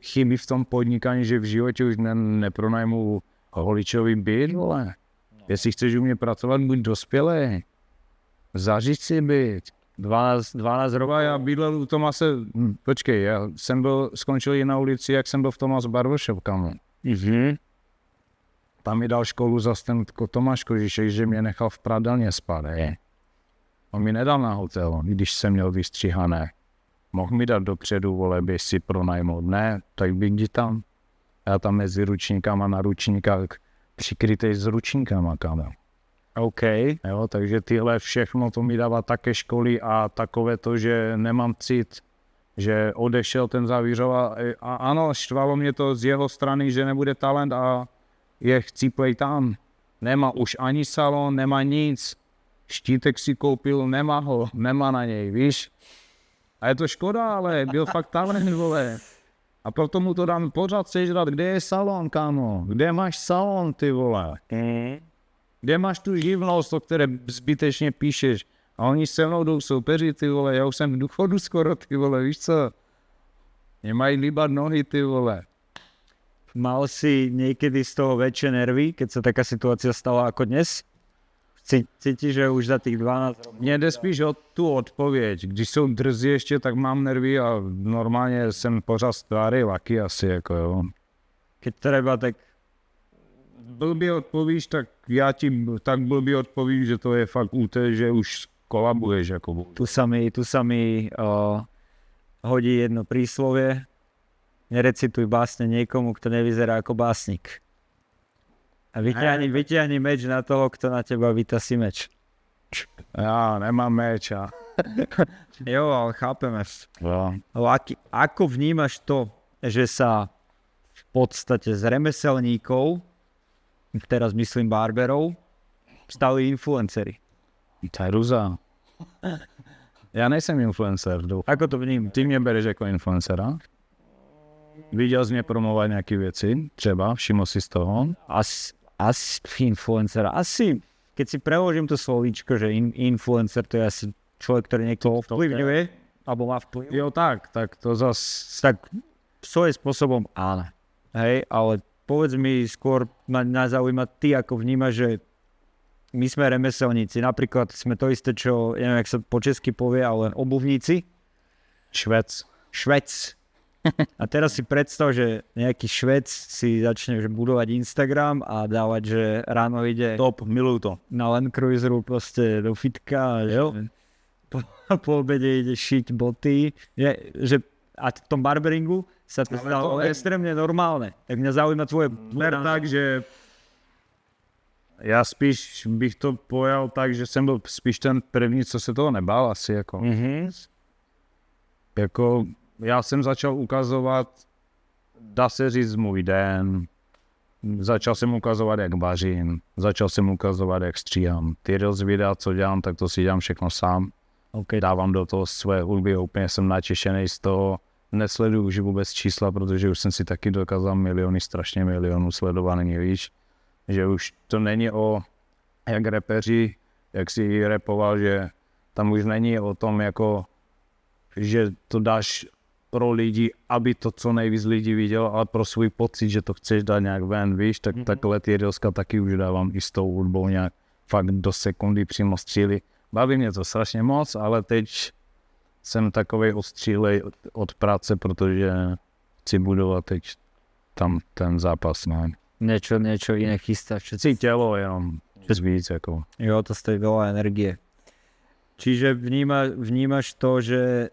chyby v tom podnikání, že v životě už nepronajmu holičový byt, vole. Jestli chceš u mě pracovat, buď dospělý. Zařiď si byt. 12 roků. Já bydlel u Tomase, počkej, já jsem skončil i na ulici, jak jsem byl v Tomas Barbershop, kámo. Tam mi dal školu zase ten Tomáš Kožišek, že mě nechal v pradelně spát, On mi nedal na hotel, když jsem měl vystříhané. Mohl mi dát dopředu, vole, by si pronajmout. Ne, tak jdi tam. Já tam mezi ručníkama na ručníkách přikrytej s ručníkama, kámo. OK. Jo, takže tyhle všechno to mi dává také školy a takové to, že nemám cit, že odešel ten Zavířova a ano, štvalo mě to z jeho strany, že nebude talent a je chcíplej tam. Nemá už ani salon, nemá nic. Štítek si koupil, nemá na něj, víš. A je to škoda, ale byl fakt talent, vole. A proto mu to dám pořád sežrat, kde je salon, kámo? Kde máš salon, ty vole? Kde máš tu živnost, o které zbytečně píšeš? A oni se mnou jdou soupeři, ty vole, já už jsem v důchodu skoro, ty vole, víš co? Mě mají líbat nohy, ty vole. Mal si niekedy z toho väčšie nervy, keď sa taká situácia stala ako dnes? Cítiš, že už za tých 12 rokov? Mně jde spíš o tu odpověď. Když jsou drzí ještě, tak mám nervy a normálně jsem pořád starý laky asi, jako jo. Keď treba, tak Blbě odpovíš, tak já ti tak blbě odpovím, že to je fakt že už kolabuješ, jako. tu sa mi hodí jedno príslovie. Nerecituj básne niekomu, kto nevyzerá ako básnik. A vyťahni meč na toho, kto na teba vytasí meč. Já nemám meč a... Jo, ale chápeme. Jo. Ako vnímaš to, že sa v podstate z remeselníkov, teraz myslím barberov, stali influenceri? To je ruza. Já nejsem influencer. Ako to vnímáš? Ty mě bereš jako influencera? Viděl jsi mě promovat nějaké věci? Třeba? Všiml si z toho? Asi influencer. Asi, keď si preložím to slovíčko, že influencer, to je asi človek, ktorý niekto vplyvňuje, alebo má vplyv. Jo, tak to zas... Tak svojím spôsobom áno. Hej, ale povedz mi skôr, ma zaujíma ty, ako vnímaš, že my sme remeselníci. Napríklad sme to isté, čo, neviem, jak sa po česky povie, ale obuvníci. Švec. A teraz si predstav, že nejaký Švec si začne budovať Instagram a dávať, že ráno ide Top, miluju to. na Land Cruiseru proste do fitka, že po obede ide šiť boty. A v tom barberingu sa to stalo extrémne normálne. Tak mňa zaujíma tvoje... Tak, že já spíš bych to pojal tak, že jsem byl spíš ten první, co se toho nebál asi, jako. Jako, já jsem začal ukazovat, dá se říct, můj den, začal jsem ukazovat, jak vařím, začal jsem ukazovat, jak stříhám. Ty videa, co dělám, tak to si dělám všechno sám. Dávám do toho své hudby, úplně jsem natěšený z toho. Nesleduju už vůbec čísla, protože už jsem si taky dokázal strašně milionů sledovaných, víš. Že už to není o, jak repeři, jak si rapoval, že tam už není o tom, jako, že to dáš pro lidi, aby to co nejvíc lidí vidělo, ale pro svůj pocit, že to chceš dát nějak ven, víš, tak takhle ty Reelska taky už dávám i s tou hudbou nějak fakt do sekundy přímo stříly. Baví mě to strašně moc, ale teď jsem takovej ostřílej od práce, protože chci budovat teď tam ten zápas, ne. Niečo iné chystáš. Chci tělo jenom víc, jako. Jo, to stojí veľa energie. Čiže vnímaš to, že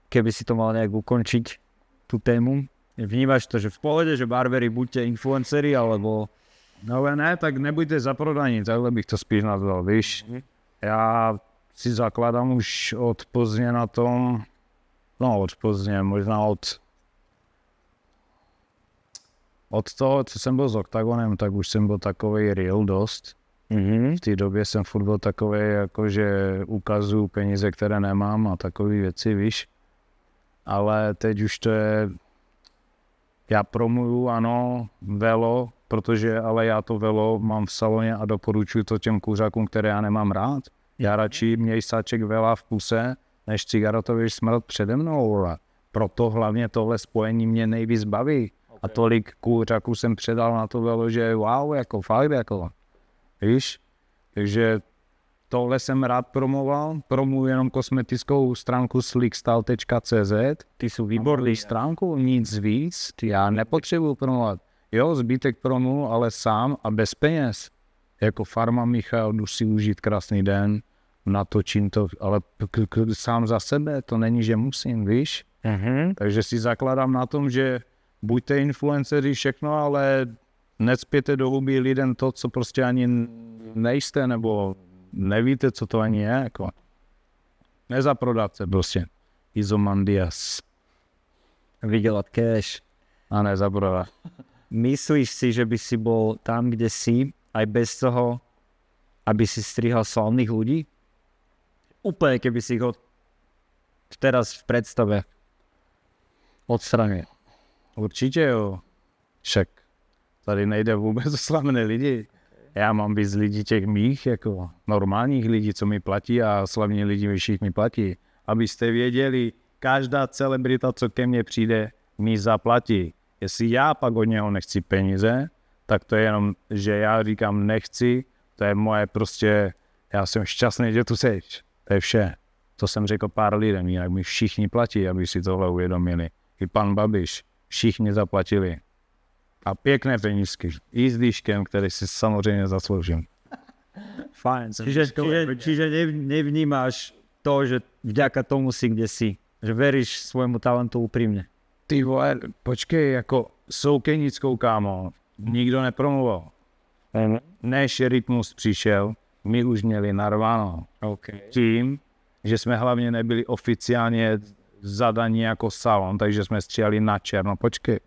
keby si to mal nejak ukončiť, tú tému, vnímaš to, že v pohode, že barberi buďte influenceri, alebo... No ale ne, tak nebuďte zaprodaní, takhle bych to spíš nazval, víš. Já si zakládám už od Plzně na tom, od Plzně, možná od toho, co jsem byl s Octagonem, tak už jsem byl takovej real dost. V té době jsem furt byl takovej, jakože ukazuju peníze, které nemám a takové věci, víš. Ale teď už to je, já promuju, ano, velo, protože ale já to velo mám v saloně a doporučuji to těm kuřákům, které já nemám rád. Já radši měj sáček vela v puse, než cigaretový smrad přede mnou. Proto hlavně tohle spojení mě nejvíc baví. A tolik kuřáků jsem předal na to velo, že wow, jako fakt, jako. Víš? Takže tohle jsem rád promoval. Promuji jenom kosmetickou stránku slickstyle.cz. Ty sú výborní. Stránku, nic víc. Já nepotřebuji promovat. Jo, zbytek promu, ale sám a bez peněz. Jako Farma Michal, jdu si užít krásný den, natočím to, ale sám za sebe, to není, že musím, víš? Takže si zakládám na tom, že buďte influenceři všechno, ale necpěte do huby lidem to, co prostě ani nejste, nebo nevíte, co to ani je, jako. Nezaprodat se prostě. Izomandias. Vydělat cash. A nezaprodat. Myslíš si, že by si bol tam, kde si, aj bez toho, aby si strihal slavných ľudí? Úplne, keby si ich teraz v predstave odstranil. Určitě jo. Však tady nejde vůbec o slavné lidi. Já mám víc lidí těch mých, jako normálních lidí, co mi platí a slavní lidi všichni platí. Abyste věděli, každá celebrita, co ke mně přijde, mi zaplatí. Jestli já pak od něho nechci peníze, tak to je jenom, že já říkám nechci, to je moje prostě, já jsem šťastný, že tu seš. To je vše. To jsem řekl pár lidem, jinak mi všichni platí, aby si tohle uvědomili. I pan Babiš, všichni zaplatili. A pěkné penízky. I s líškem, který si samozřejmě zasloužím. Fajn. Čiže nevnímáš to, že vďaka tomu si, kde si. Že veríš svojmu talentu úprimne. Ty vole, počkej, jako Soukenickou, kámo, nikdo nepromoval. Než Rytmus přišel, my už měli narváno. Tím, že jsme hlavně nebyli oficiálně zadaní jako salon, takže jsme stříhali na černo. Počkej,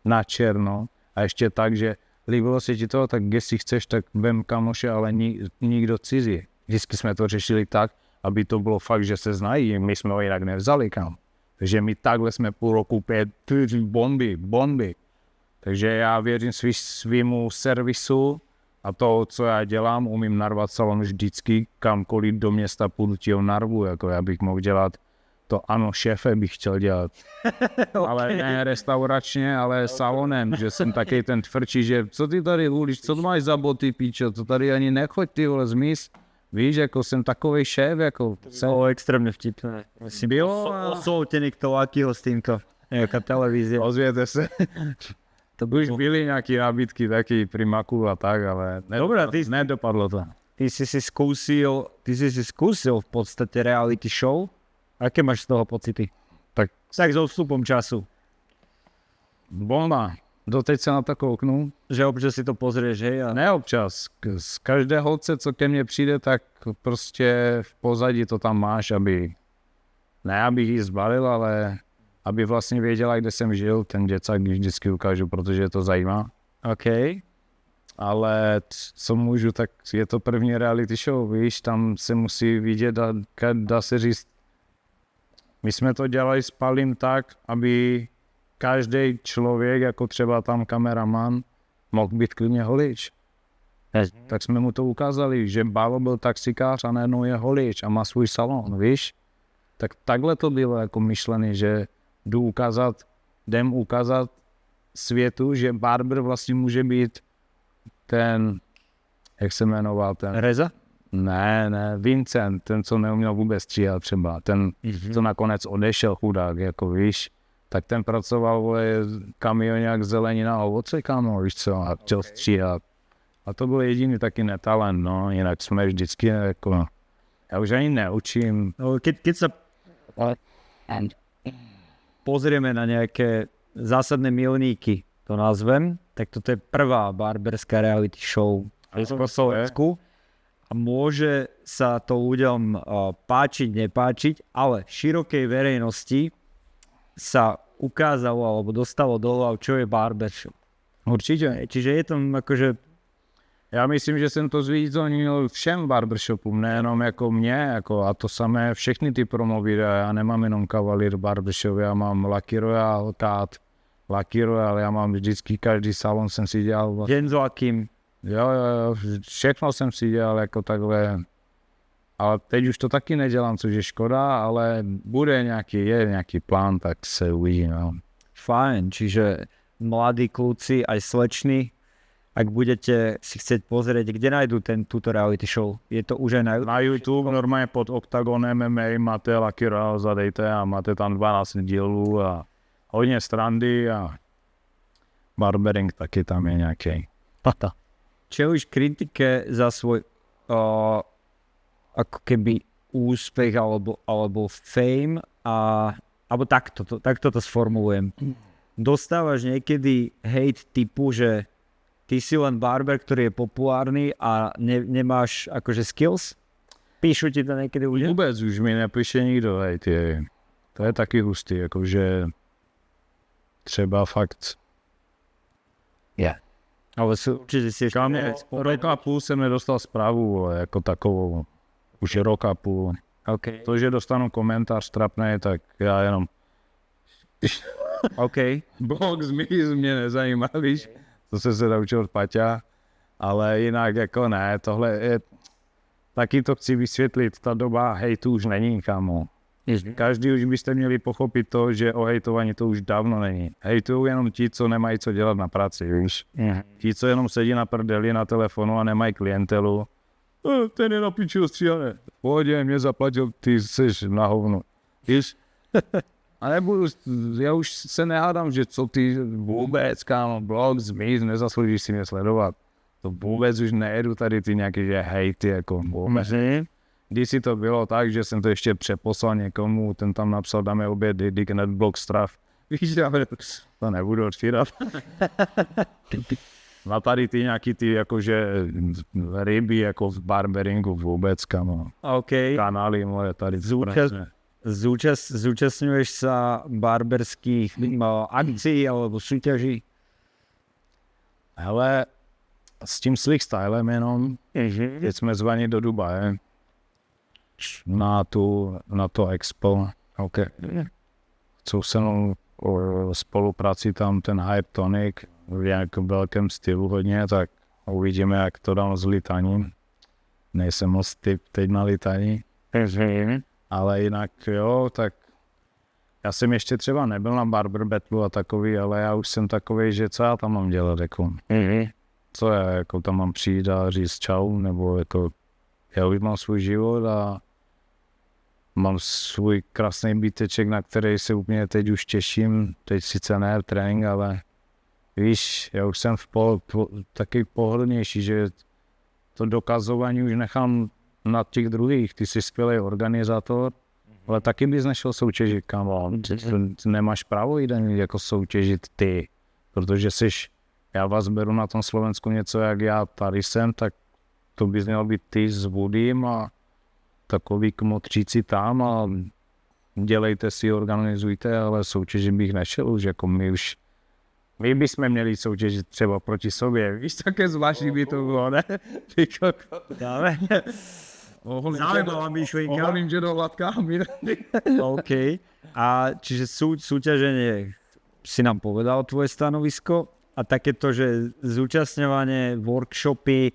na černo. A ještě tak, že líbilo se ti to, tak jestli chceš, tak vem kamoše, ale nikdo cizí. Vždycky jsme to řešili tak, aby to bylo fakt, že se znají. My jsme ho jinak nevzali kam. Takže my takhle jsme půl roku pět bomby. Takže já věřím svýmu servisu a to, co já dělám, umím narvat salon vždycky, kamkoliv do města půjdu ti ho narvu, jako já bych mohl dělat to, ano, šéfe bych chtěl dělat. Okay. Ale ne restauračně, ale salonem, že jsem taky ten tvrdší, že co ty tady hulíš, co to máš za boty, píčo, to tady ani nechoď, ty vole, zmiz. Víš, jako jsem takovej šéf, jako... To bylo extrémně vtipné. Osoutěný k Tolákyho s týmto. Nějaká televize. Ozvěte se. To už byly nějaké nabídky taky Primaku a tak, ale nedopadlo to. Ty si skúsil v podstate reality show. Aké máš z toho pocity? Tak so vstupom času. Bomba. Doteď se na to kouknu. Že občas si to pozrieš, hej? A... Ne občas. Z každé holce, co ke mně přijde, tak prostě v pozadí to tam máš, aby... Ne, abych ji zbalil, ale aby vlastně věděla, kde jsem žil, ten děcák, když vždycky ukážu, protože je to zajímá. OK. Ale co můžu, tak je to první reality show, víš, tam se musí vidět a dá se říct, my jsme to dělali s Palim tak, aby každý člověk, jako třeba tam kameraman, mohl být klidně holič. Tak jsme mu to ukázali, že Bálo byl taxikář a najednou je holič a má svůj salon, víš? Tak takhle to bylo jako myšlené, že jdem ukázat světu, že barber vlastně může být ten, jak se jmenoval ten? Reza? Ne, Vincent, ten, co neuměl vůbec stříhat třeba, ten, co nakonec odešel chudák, jako víš, tak ten pracoval kamionák zelenina a ovoce, kámo, víš co, a chtěl stříhat. A to byl jediný taky netalent, no, jinak jsme vždycky jako, já už ani neučím. No, keď sa pozrieme na nejaké zásadné milníky, to nazvem, tak toto je prvá barberská reality show po Slovensku a môže sa to ľuďom páčiť, nepáčiť, ale širokej verejnosti sa ukázalo alebo dostalo do hlav, čo je barbershop. Určitě. Čiže je tam akože... Já myslím, že jsem to zvýznil všem barbershopům, nejenom jako mě, jako, a to samé všechny ty promo videa. Já nemám jenom Cavalier Barbershop, já mám Lucky Royale, Cat, Lucky Royale, já mám vždycky každý salon jsem si dělal. Genzo a Kim. Jo, všechno jsem si dělal jako takhle. Ale teď už to taky nedělám, což je škoda, ale je nějaký plán, tak se uvidí. No. Fajn, čiže mladí kluci, aj slečny, ak budete si chcieť pozrieť, kde nájdú túto reality show? Je to už aj Na YouTube normálně pod Octagon MMA máte Lucky Royale, zadejte a máte tam 12 dílů a hodně strandy a barbering taky tam je nějaký. Pata. Čelíš kritike za svoj ako keby úspech alebo fame alebo takto to sformulujem. Dostávaš niekedy hate typu, že ty si len barber, ktorý je populárny a nemáš akože skills? Píšu ti to niekedy ľudia? Vůbec už mi nepíše nikdo, hej, to je taky hustý, jakože třeba fakt. Ale určite si ešte... Rok a půl jsem nedostal zprávu, ale jako takovou, už je rok a půl. Okay. To, že dostanu komentář trapnej, tak já jenom... OK. Box mě nezajímá, víš? To jsem se naučil od Paťa, ale jinak jako ne, tohle je... Taky to chci vysvětlit, ta doba hejtu už není, kámo. Každý už byste měli pochopit to, že o hejtování to už dávno není. Hejtují jenom ti, co nemají co dělat na práci, víš? Ti, co jenom sedí na prdeli na telefonu a nemají klientelu. Ten je na piču stříhané. Pohodě, mě zaplatil, ty jsi na hovnu. Víš? A nebudu, já už se nehádám, že co ty vůbec, kámo, blog, zmiz, nezasloužíš si mě sledovat. To vůbec už nejedu tady ty nějaké že hejty, jako vůbec. Když si to bylo tak, že jsem to ještě přeposlal někomu, ten tam napsal, dáme oběd, Dicknet blog strav. Víš, já to nebudu otvírat. A tady ty nějaký ty jakože ryby jako v barberingu vůbec, kamo. Okay. Kanály moje tady. Zúčastňuješ sa barberských akcií alebo súťaží? Hele, s tím Slick Stylem jenom, teď jsme zvaní do Dubaje na to expo. Okay. Chcou se mnou o spolupráci tam ten Hype Tonic v nějakém velkém stylu hodně, tak uvidíme, jak to dám s litaním. Nejsem moc typ teď na litaní. Ale jinak jo, tak já jsem ještě třeba nebyl na Barber Battlu a takový, ale já už jsem takový, že co já tam mám dělat, jako. Co já jako tam mám přijít a říct čau, nebo jako já už mám svůj život a mám svůj krásný býteček, na který se úplně teď už těším, teď sice ne trénink, ale víš, já už jsem taky pohodlnější, že to dokazování už nechám na těch druhých, ty jsi skvělý organizátor, ale taky bys nešel soutěžit, kámo. Nemáš právo jít jako soutěžit ty, protože já vás beru na tom Slovensku něco, jak já tady jsem, tak to bys měl být ty s Woodym a takový kmotříci tam a dělejte si, organizujte, ale soutěžit bych nešel už, jako my My bychom měli soutěžit třeba proti sobě. Víš, také zvláštní by to bylo, ne? Ty koko. Dáme. Zaujímavá myšlienka. Oholím, že do hladkámi. OK. A čiže súťaženie si nám povedal tvoje stanovisko a takéto, že zúčastňovanie, workshopy,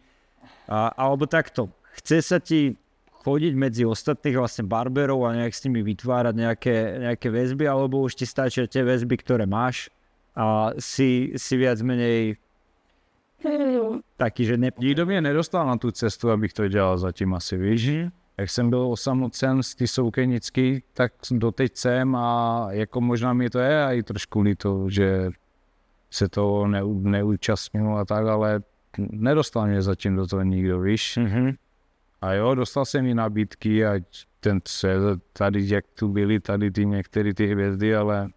alebo takto. Chce sa ti chodiť medzi ostatných vlastne barberov a nejak s nimi vytvárať nejaké väzby, alebo už ti stačia tie väzby, ktoré máš a si viac menej taky, že Nikdo mě nedostal na tu cestu, abych to dělal zatím asi, víš? Jak jsem byl osamocen z ty Soukenicky, tak doteď jsem a jako možná mi to je i trošku líto, že se toho neúčastnil a tak, ale nedostal mě zatím do toho nikdo, víš? A jo, dostal jsem i nabídky a tady, jak tu byly, tady ty některé ty hvězdy, ale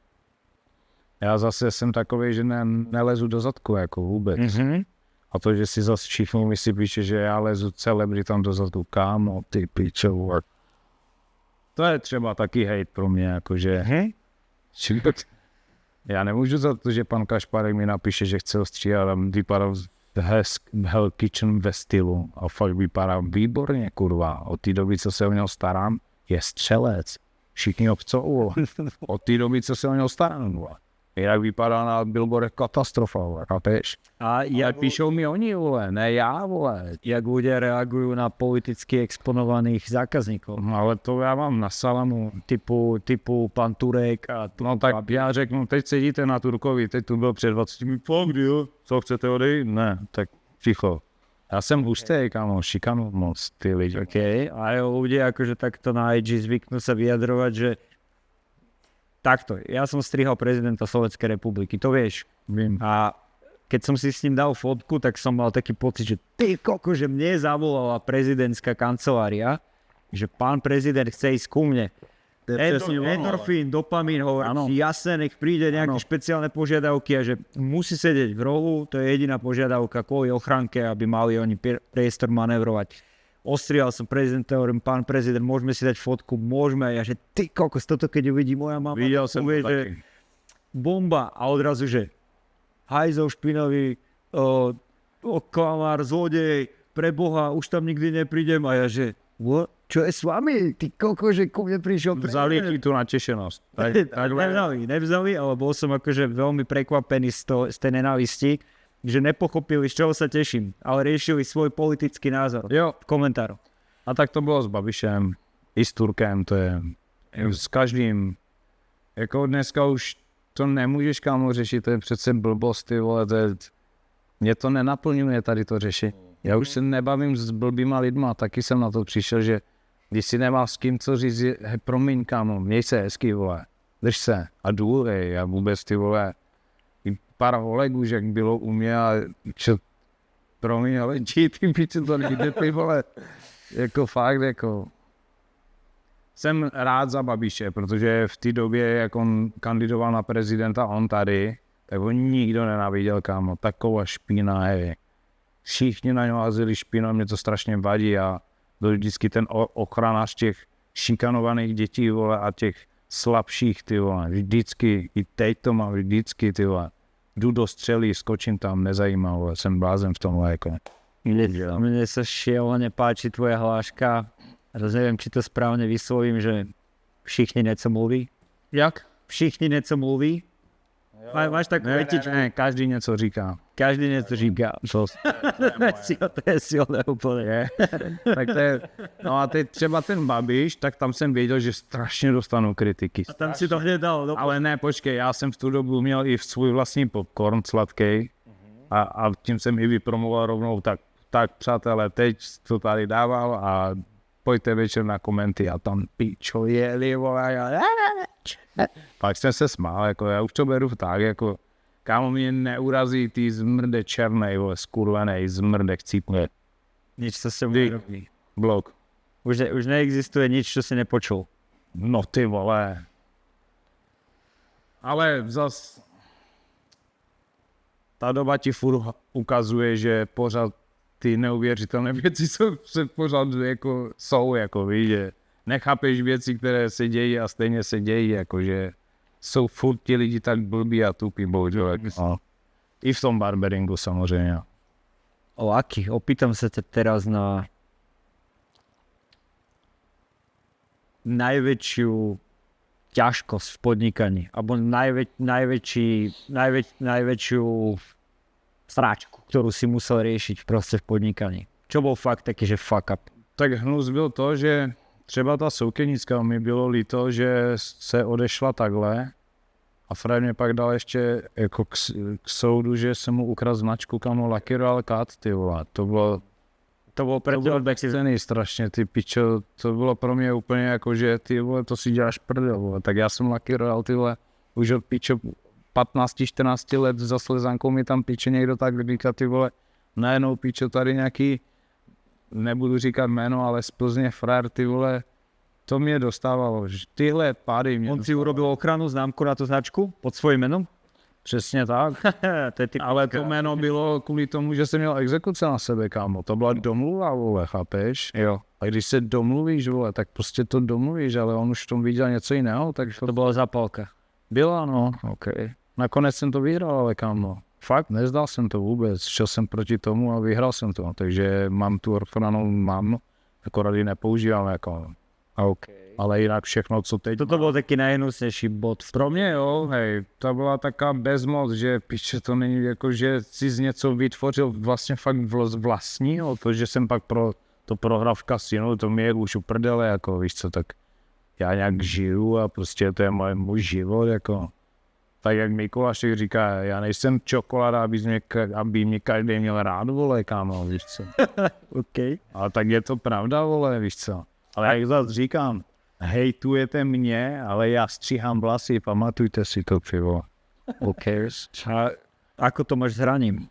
já zase jsem takový, že nelezu do zadku, jako vůbec. A to, že si zase všichni mi si píše, že já lezu celebritám do zadku, kámo, ty pičo, to je třeba taky hejt pro mě, jakože. Já nemůžu za to, že pan Kašparek mi napíše, že chce ostříhat a vypadám Hell Kitchen ve stylu a fakt vypadám výborně, kurva. Od té doby, co se o něho starám, je střelec. Všichni ho chcou, od té doby, co se o něho starám, jinak vypadá na billboardech katastrofa, chápeš? A Jak píšou mi oni, vole, ne já, vole. jak ľudia reagujú na politicky exponovaných zákazníkov. No, ale to já mám na salamu. Typu pan Turek a No tak já řeknu, teď sedíte na Turkovi, teď tu byl před 20 minut, fakt jo, co chcete odejít? Ne, tak ticho. Já jsem hustý, kámo, šikanu moc, ty lidi. OK. A ľudia akože takto na IG zvyknú sa vyjadrovať, že takto, ja som strihal prezidenta Slovenskej republiky, to vieš. Vím. A keď som si s ním dal fotku, tak som mal taký pocit, že ty koko, že mne zavolala prezidentská kancelária, že pán prezident chce ísť ku mne. Endorfín, dopamín, hovorím, jasné, nech príde nejaké špeciálne požiadavky a že musí sedieť v rohu, to je jediná požiadavka kvôli ochránke, aby mali oni priestor manévrovať. Ostrihal som prezidenta, hovorím, pán prezident, môžeme si dať fotku, môžeme. A ja, že ty kokos, toto keď uvidí moja mama, Videl som povie, to že taky. bomba. A odrazu, že hajzov špinavý, klamár, zlodej, pre Boha, už tam nikdy neprídem. A ja, že what? Čo je s vami? Ty koko, že ku mne prišiel Vzali ti tu natešenosť. Nevzali, ale bol som akože veľmi prekvapený z tej nenávisti, že nepochopili, z čoho sa teším, ale riešili svoj politický názor. Jo. V komentáru. A tak to bylo s Babišem, i s Turkem, to je s každým. Jako dneska už to nemůžeš, kámo, řešit, to je přece blbost, ty vole, to je, mě to nenaplňuje tady to řešit. Já už se nebavím s blbýma lidma, taky jsem na to přišel, že když si nemá s kým co říct, promiň, kámo, měj se hezky, vole, drž se a důlej, a vůbec, ty vole, i pár kolegů, že jak bylo u mě a čo, promiň, ale ty piče to nejde, ty vole, jako fakt, jako. Jsem rád za Babiše, protože v té době, jak on kandidoval na prezidenta, on tady, tak ho nikdo nenáviděl, kámo, taková špína, hej. Všichni na něho házeli špínu, mě to strašně vadí a byl vždycky ten ochranář těch šikanovaných dětí, vole, a těch slabších, ty vole, vždycky, i teď to mám vždycky, ty vole. Jdu do střely, skočím tam, nezajímá, vole, jsem blázen v tomhle, jako. Mne sa šielene páči tvoja hláška. Teraz neviem, či to správne vyslovím, že všichni něco mluví. Jak? Všichni něco mluví. Máš takovou vetičku? Ne, každý něco říká. Každý něco říká. To je silné úplně. Tak to je, no a teď třeba ten Babiš, tak tam jsem věděl, že strašně dostanu kritiky. A tam si to hned dal. Ale ne, počkej, já jsem v tu dobu měl i svůj vlastní popcorn sladký a tím jsem i vypromoval rovnou, tak přátelé, teď to tady dával a pojďte večer na komenty a tam pičo jeli, vole. Pak jsem se smál, jako já už to beru tak, jako kámo, mě neurazí ty zmrde černej, vole, skurvenej, zmrde chcípne. Nič sa se nerobí. Blok. Už neexistuje nič, čo si nepočul. No ty vole. Ale zas ta doba ti furt ukazuje, že pořád ty neuvěřitelné věci se pořád jako jsou, jako víš, že nechápeš věci, které se dějí a stejně se dějí, jakože jsou furt ti lidi tak blbí a tupí, bohužel. No. I v tom barberingu samozřejmě. O aký? Opýtam sa ťa teraz na najväčšiu ťažkosť v podnikaní, alebo najväčšiu sráčku, ktorú si musel riešiť proste v podnikaní. Čo bol fakt taký, že fuck up? Tak hnus byl to, že třeba ta soukenická mi bylo líto, že se odešla takhle a Fred mě pak dal ještě jako k soudu, že jsem mu ukradl značku, kamo lakíroval kat, ty vole. To bylo bezcenný strašně, ty pičo, to bylo pro mě úplně jako, že ty vole, to si děláš prdel, vole. Tak já jsem lakíroval, ty vole, už od pičo 15-14 let za slezankou mi tam piče někdo tak říká, ty vole, najednou pičo tady nějaký, nebudu říkat jméno, ale z Plzně frér, ty vole, to mě dostávalo, že tyhle pády mě On si urobil ochranu, známku na tú značku pod svojím menom? Přesně tak, To je typ... ale to jméno bylo kvůli tomu, že jsem měl exekuce na sebe, kámo, to byla domluva, vole, chápeš? Jo. A když se domluvíš, vole, tak prostě to domluvíš, ale on už v tom viděl něco jiného, tak To bola zapálka. byla, no. OK. Nakonec jsem to vyhrál, ale kámo, fakt nezdal jsem to vůbec, šel jsem proti tomu a vyhrál jsem to, takže mám tu ochranu, akorát ji nepoužívám, jako, OK. ale jinak všechno, co teď... Toto bol taký najhnusnejší bod. Pro mě jo, hej, to byla taká bezmoc, že piče to není jako, že si z něco vytvořil vlastně fakt vlastního, to, že jsem pak to prohrál v kasinu, to mi je už uprdele, jako víš co, tak já nějak žiju a prostě to je můj život, jako. Tak jak Mikulášek říká, já nejsem čokoláda, aby mě každý měl rád, vole, kámo, víš co. OK. Ale tak je to pravda, vole, víš co. Ale jak zase říkám, hejtujete mě, ale já stříhám vlasy, pamatujte si to, pivo. Who cares? A ako to máš s hraním?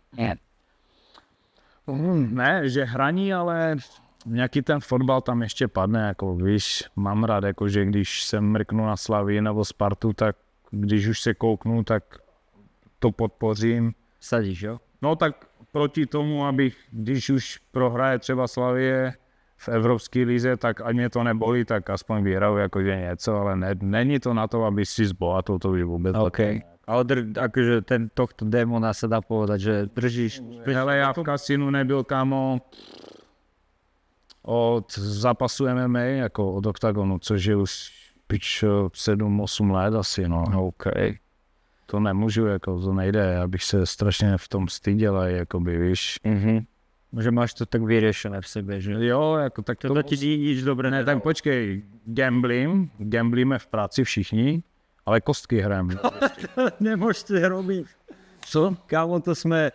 Ne, že hraní, ale nějaký ten fotbal tam ještě padne, jako víš, mám rád, jako že když se mrknu na Slavii nebo Spartu, tak když už se kouknu, tak to podpořím. Sadíš, jo? No tak proti tomu, abych, když už prohraje třeba Slavie v Evropské lize, tak ať mě to nebolí, tak aspoň vyhraju jakože něco, ale není to na to, aby si zbohatol, to už vůbec. OK. Ale akože tohto démona sa dá povedať, že držíš... Hele, já v kasinu nebyl, kámo, od zápasu MMA, jako od OKTAGONu, což je už 7-8 let asi, no. OK. To nemůžu, jako to nejde, já bych se strašně v tom styděl, jakoby, víš. Že máš to tak vyriešené v sebe, že... Jo, jako tak To ti nič dobre ne, tak počkej, gamblíme v práci všichni, ale kostky hrajeme. Nemôžete robiť. Co? Kámo, to sme...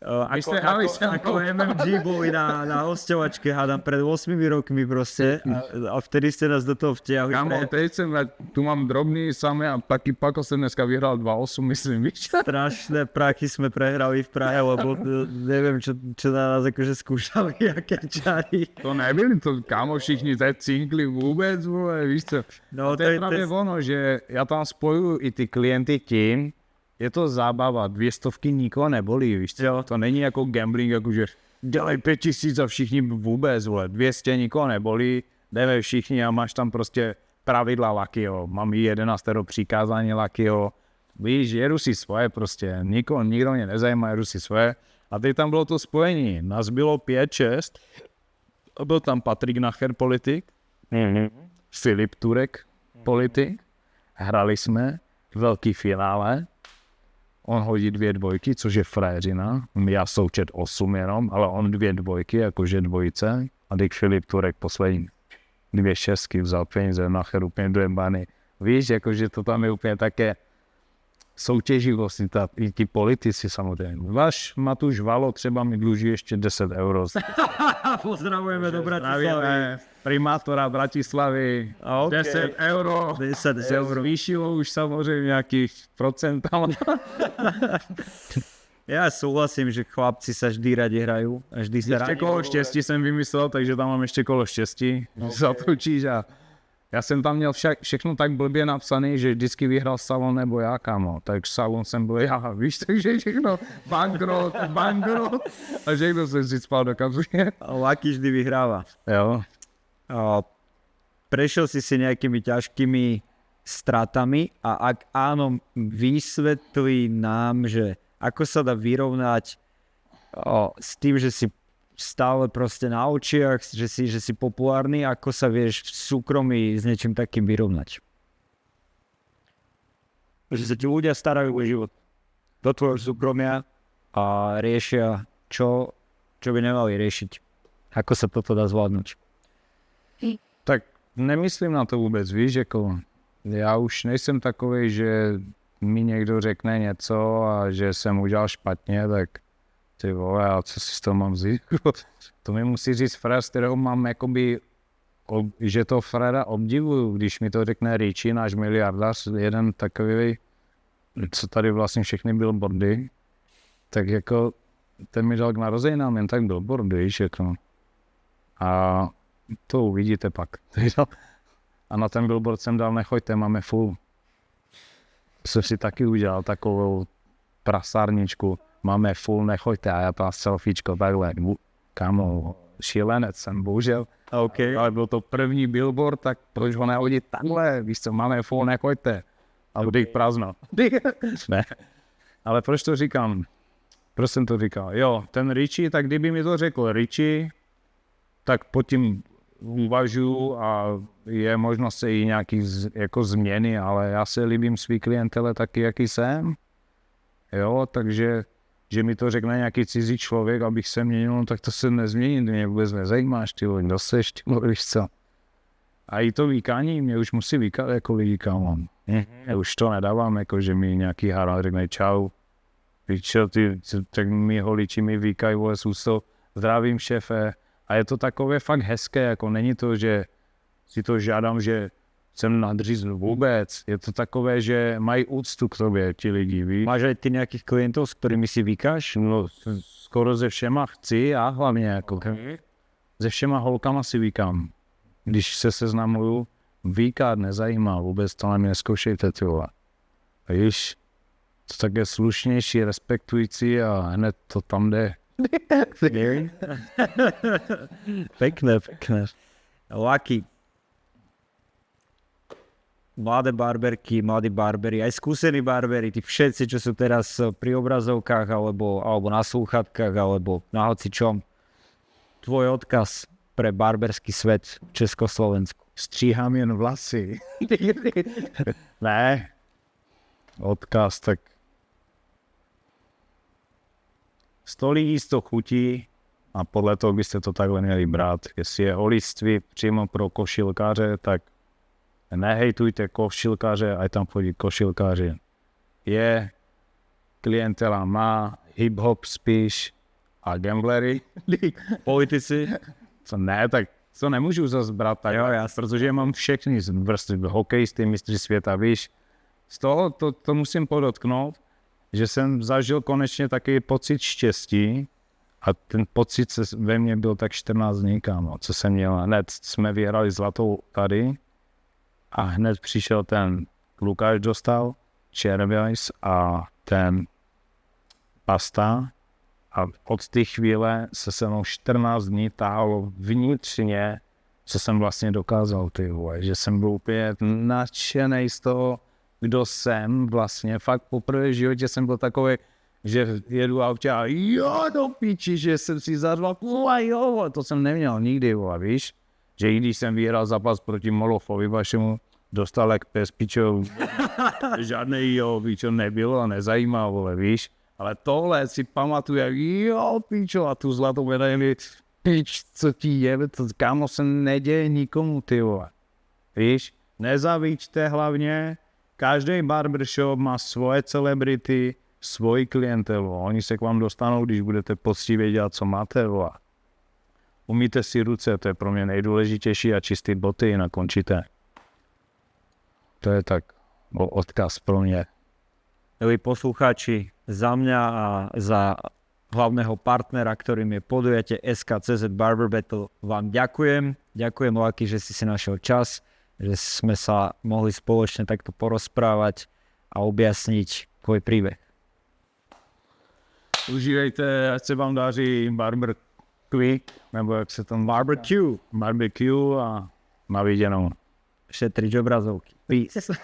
Ako MMG boli na hostovačke, hádam, pred 8 rokmi proste. A vtedy ste nás do toho vtiahli. Kámo, teď tu mám drobný samé a taky Pako jsem dneska vyhrál 2-8, myslím, víš? Strašné prachy sme prehrali v Prahe, lebo neviem, čo na nás akože skúšali, aké čary. To nebyli, to kámo všichni teď cinkli vůbec, vole, víš co? No, to je právě ono, že já tam spojuju i ty klienty tím, je to zábava, 200 nikoho nebolí, víš co? To není jako gambling, jakože dělej 5000 a všichni vůbec, vole, 200 nikoho nebolí, jdeme všichni a máš tam prostě pravidla Luckyho, mám i 11 přikázání Luckyho, víš, jedu si svoje prostě, nikdo mě nezajímá, jedu si svoje. A teď tam bylo to spojení, nás bylo 5-6, byl tam Patrik Nacher, politik, Filip Turek, politik, hrali jsme velký finále, on hodí 2 dvojky, což je fréřina, já součet 8 jenom, ale on 2 dvojky, jakože dvojice, a teď Filip Turek poslední 2 šestky vzal peníze, Nacher úplně dojebany. Víš, jakože to tam je úplně také soutěživost, i ti politici samozřejmě. Váš Matuš Valo třeba mi dluží ještě 10 euro. Pozdravujeme do Bratislavy. Primátora Bratislavy, Okay. 10 euro. 10 se eur. zvýšilo už samozřejmě nějakých procent. Ja súhlasím, že chlapci sa vždy radi hrajú. A vždy sa Ještě radi... kolo štěstí jsem vymyslel, takže tam mám ještě kolo štěstí. Zatočíš a já jsem tam měl všechno tak blbě napsaný, že vždycky vyhrál Salon nebo já, kámo. Tak Salon jsem byl já, víš, takže všechno bankrot a všechno jsem si spal do kapsy. Lucky vždy vyhráva. Jo. Prešiel si nejakými ťažkými stratami a ak áno, vysvetlí nám, že ako sa dá vyrovnať s tým, že si stále proste na očiach, že si populárny, ako sa vieš v súkromí s niečím takým vyrovnať? Že sa ti ľudia starajú o život do tvojho súkromia a riešia, čo by nemali riešiť. Ako sa toto dá zvládnuť? Tak nemyslím na to vůbec, víš, jako já už nejsem takovej, že mi někdo řekne něco a že jsem udělal špatně, tak ty vole, a co si z toho mám vzít? To mi musí říct Fred, z kterého mám jakoby, že to Freda obdivuju, když mi to řekne Richie, náš miliardář, jeden takový, co tady vlastně všechny billboardy, tak jako ten mi dal k narozeninám jen tak billboardy, víš, jako. A to uvidíte pak. A na ten billboard jsem dal nechoďte, máme full. Jsem si taky udělal takovou prasárničku, máme full, nechoďte a já tam selfiečko takhle. Kámo, šílenec jsem, bohužel. Okay. Ale byl to první billboard, tak proč ho nehodit takhle? Víš co, máme full, nechoďte. A bude jich prázdno. Ne. Ale proč to říkám? Proč jsem to říkal? Jo, ten Richie, tak kdyby mi to řekl Richie, tak pod tím uvažuji a je možnost se i nějaký jako změny, ale já se líbím svý klientele taky, jaký jsem. Jo, takže že mi to řekne nějaký cizí člověk, abych se měnil, no, tak to se nezmění, mě vůbec nezajímáš, ty vole, kdo seš, ty vole, víš co. A i to výkání, mě už musí výkat jako lidi, kámo. Já už to nedávám, jako že mi nějaký hara řekne čau. Víš čo, tak mi holiči mi výkají, vole, jsou zdravím šéfe. A je to takové fakt hezké, jako není to, že si to žádám, že jsem nadřízl vůbec. Je to takové, že mají úctu k tobě, ti lidi, víš. Máš aj ty nejakých klientov, s ktorými si vykáš? No, skoro ze všema chci a hlavně jako. Ze všema holkama si vykám. Když se seznamuju, výkat nezajímá, vůbec to na mě neskoušejte, ty vole. Víš, to tak je slušnější, respektující a hned to tam jde. Pekné. Lucky. Mladé barberky, mladí barberi, aj skúsení barberi, tí všetci, čo sú teraz pri obrazovkách alebo na slúchatkách alebo na hocičom. Tvoj odkaz pre barberský svet v Československu. Stříhám jen vlasy. Ne. Odkaz, tak 100 lidí 100 chutí a podle toho byste to takhle měli brát. Jestli je holiství přímo pro košilkáře, tak nehejtujte košilkáře, ať tam chodí košilkáři. Je, klientela má, hip-hop spíš a gamblery. Politici? Co ne, tak to nemůžu zase brát tak, protože mám všechny vrstvy, hokejisty, mistři světa, víš. Z toho to musím podotknout, že jsem zažil konečně takový pocit štěstí a ten pocit ve mně byl tak 14 dní, kámo, co jsem měl. Hned jsme vyhrali zlatou tady a hned přišel ten Lukáš dostal, Červěs a ten Pasta a od té chvíle se mnou 14 dní táhlo vnitřně, co jsem vlastně dokázal, ty vole, že jsem byl úplně nadšenej z toho, kdo jsem vlastně, fakt poprvé v životě jsem byl takový, že jedu autě a jo, do píči, že jsem si zařval, jo, to jsem neměl nikdy, vole, víš, že i když jsem vyhrál zápas proti Molofovi vašemu, dostal jak pes, pičo, žádnej jo, pičo nebylo a nezajímá, vole, víš, ale tohle si pamatuju, jak jo, pičo, a tu zlatou medaili, pič, co ti je, to kámo se neděje nikomu, ty vole, víš, nezavíčte hlavně. Každý barbershop má svoje celebrity, svoji klientelu. Oni se k vám dostanou, když budete poctivě dělat, co máte. Umíte si ruce, to je pro mě nejdůležitější a čistit boty a končíte. To je tak odkaz pro mě. Milí poslucháči, za mňa a za hlavného partnera, ktorým je podujatie SKCZ Barber Battle, vám ďakujem. Ďakujem, Lucky, že si našiel čas, že sme sa mohli spoločne takto porozprávať a objasniť tvoj príbeh. Užívejte, ať se vám daří barbecue, nebo jak se tam barbecue a na viděnou. Šetriť obrazovky. Peace.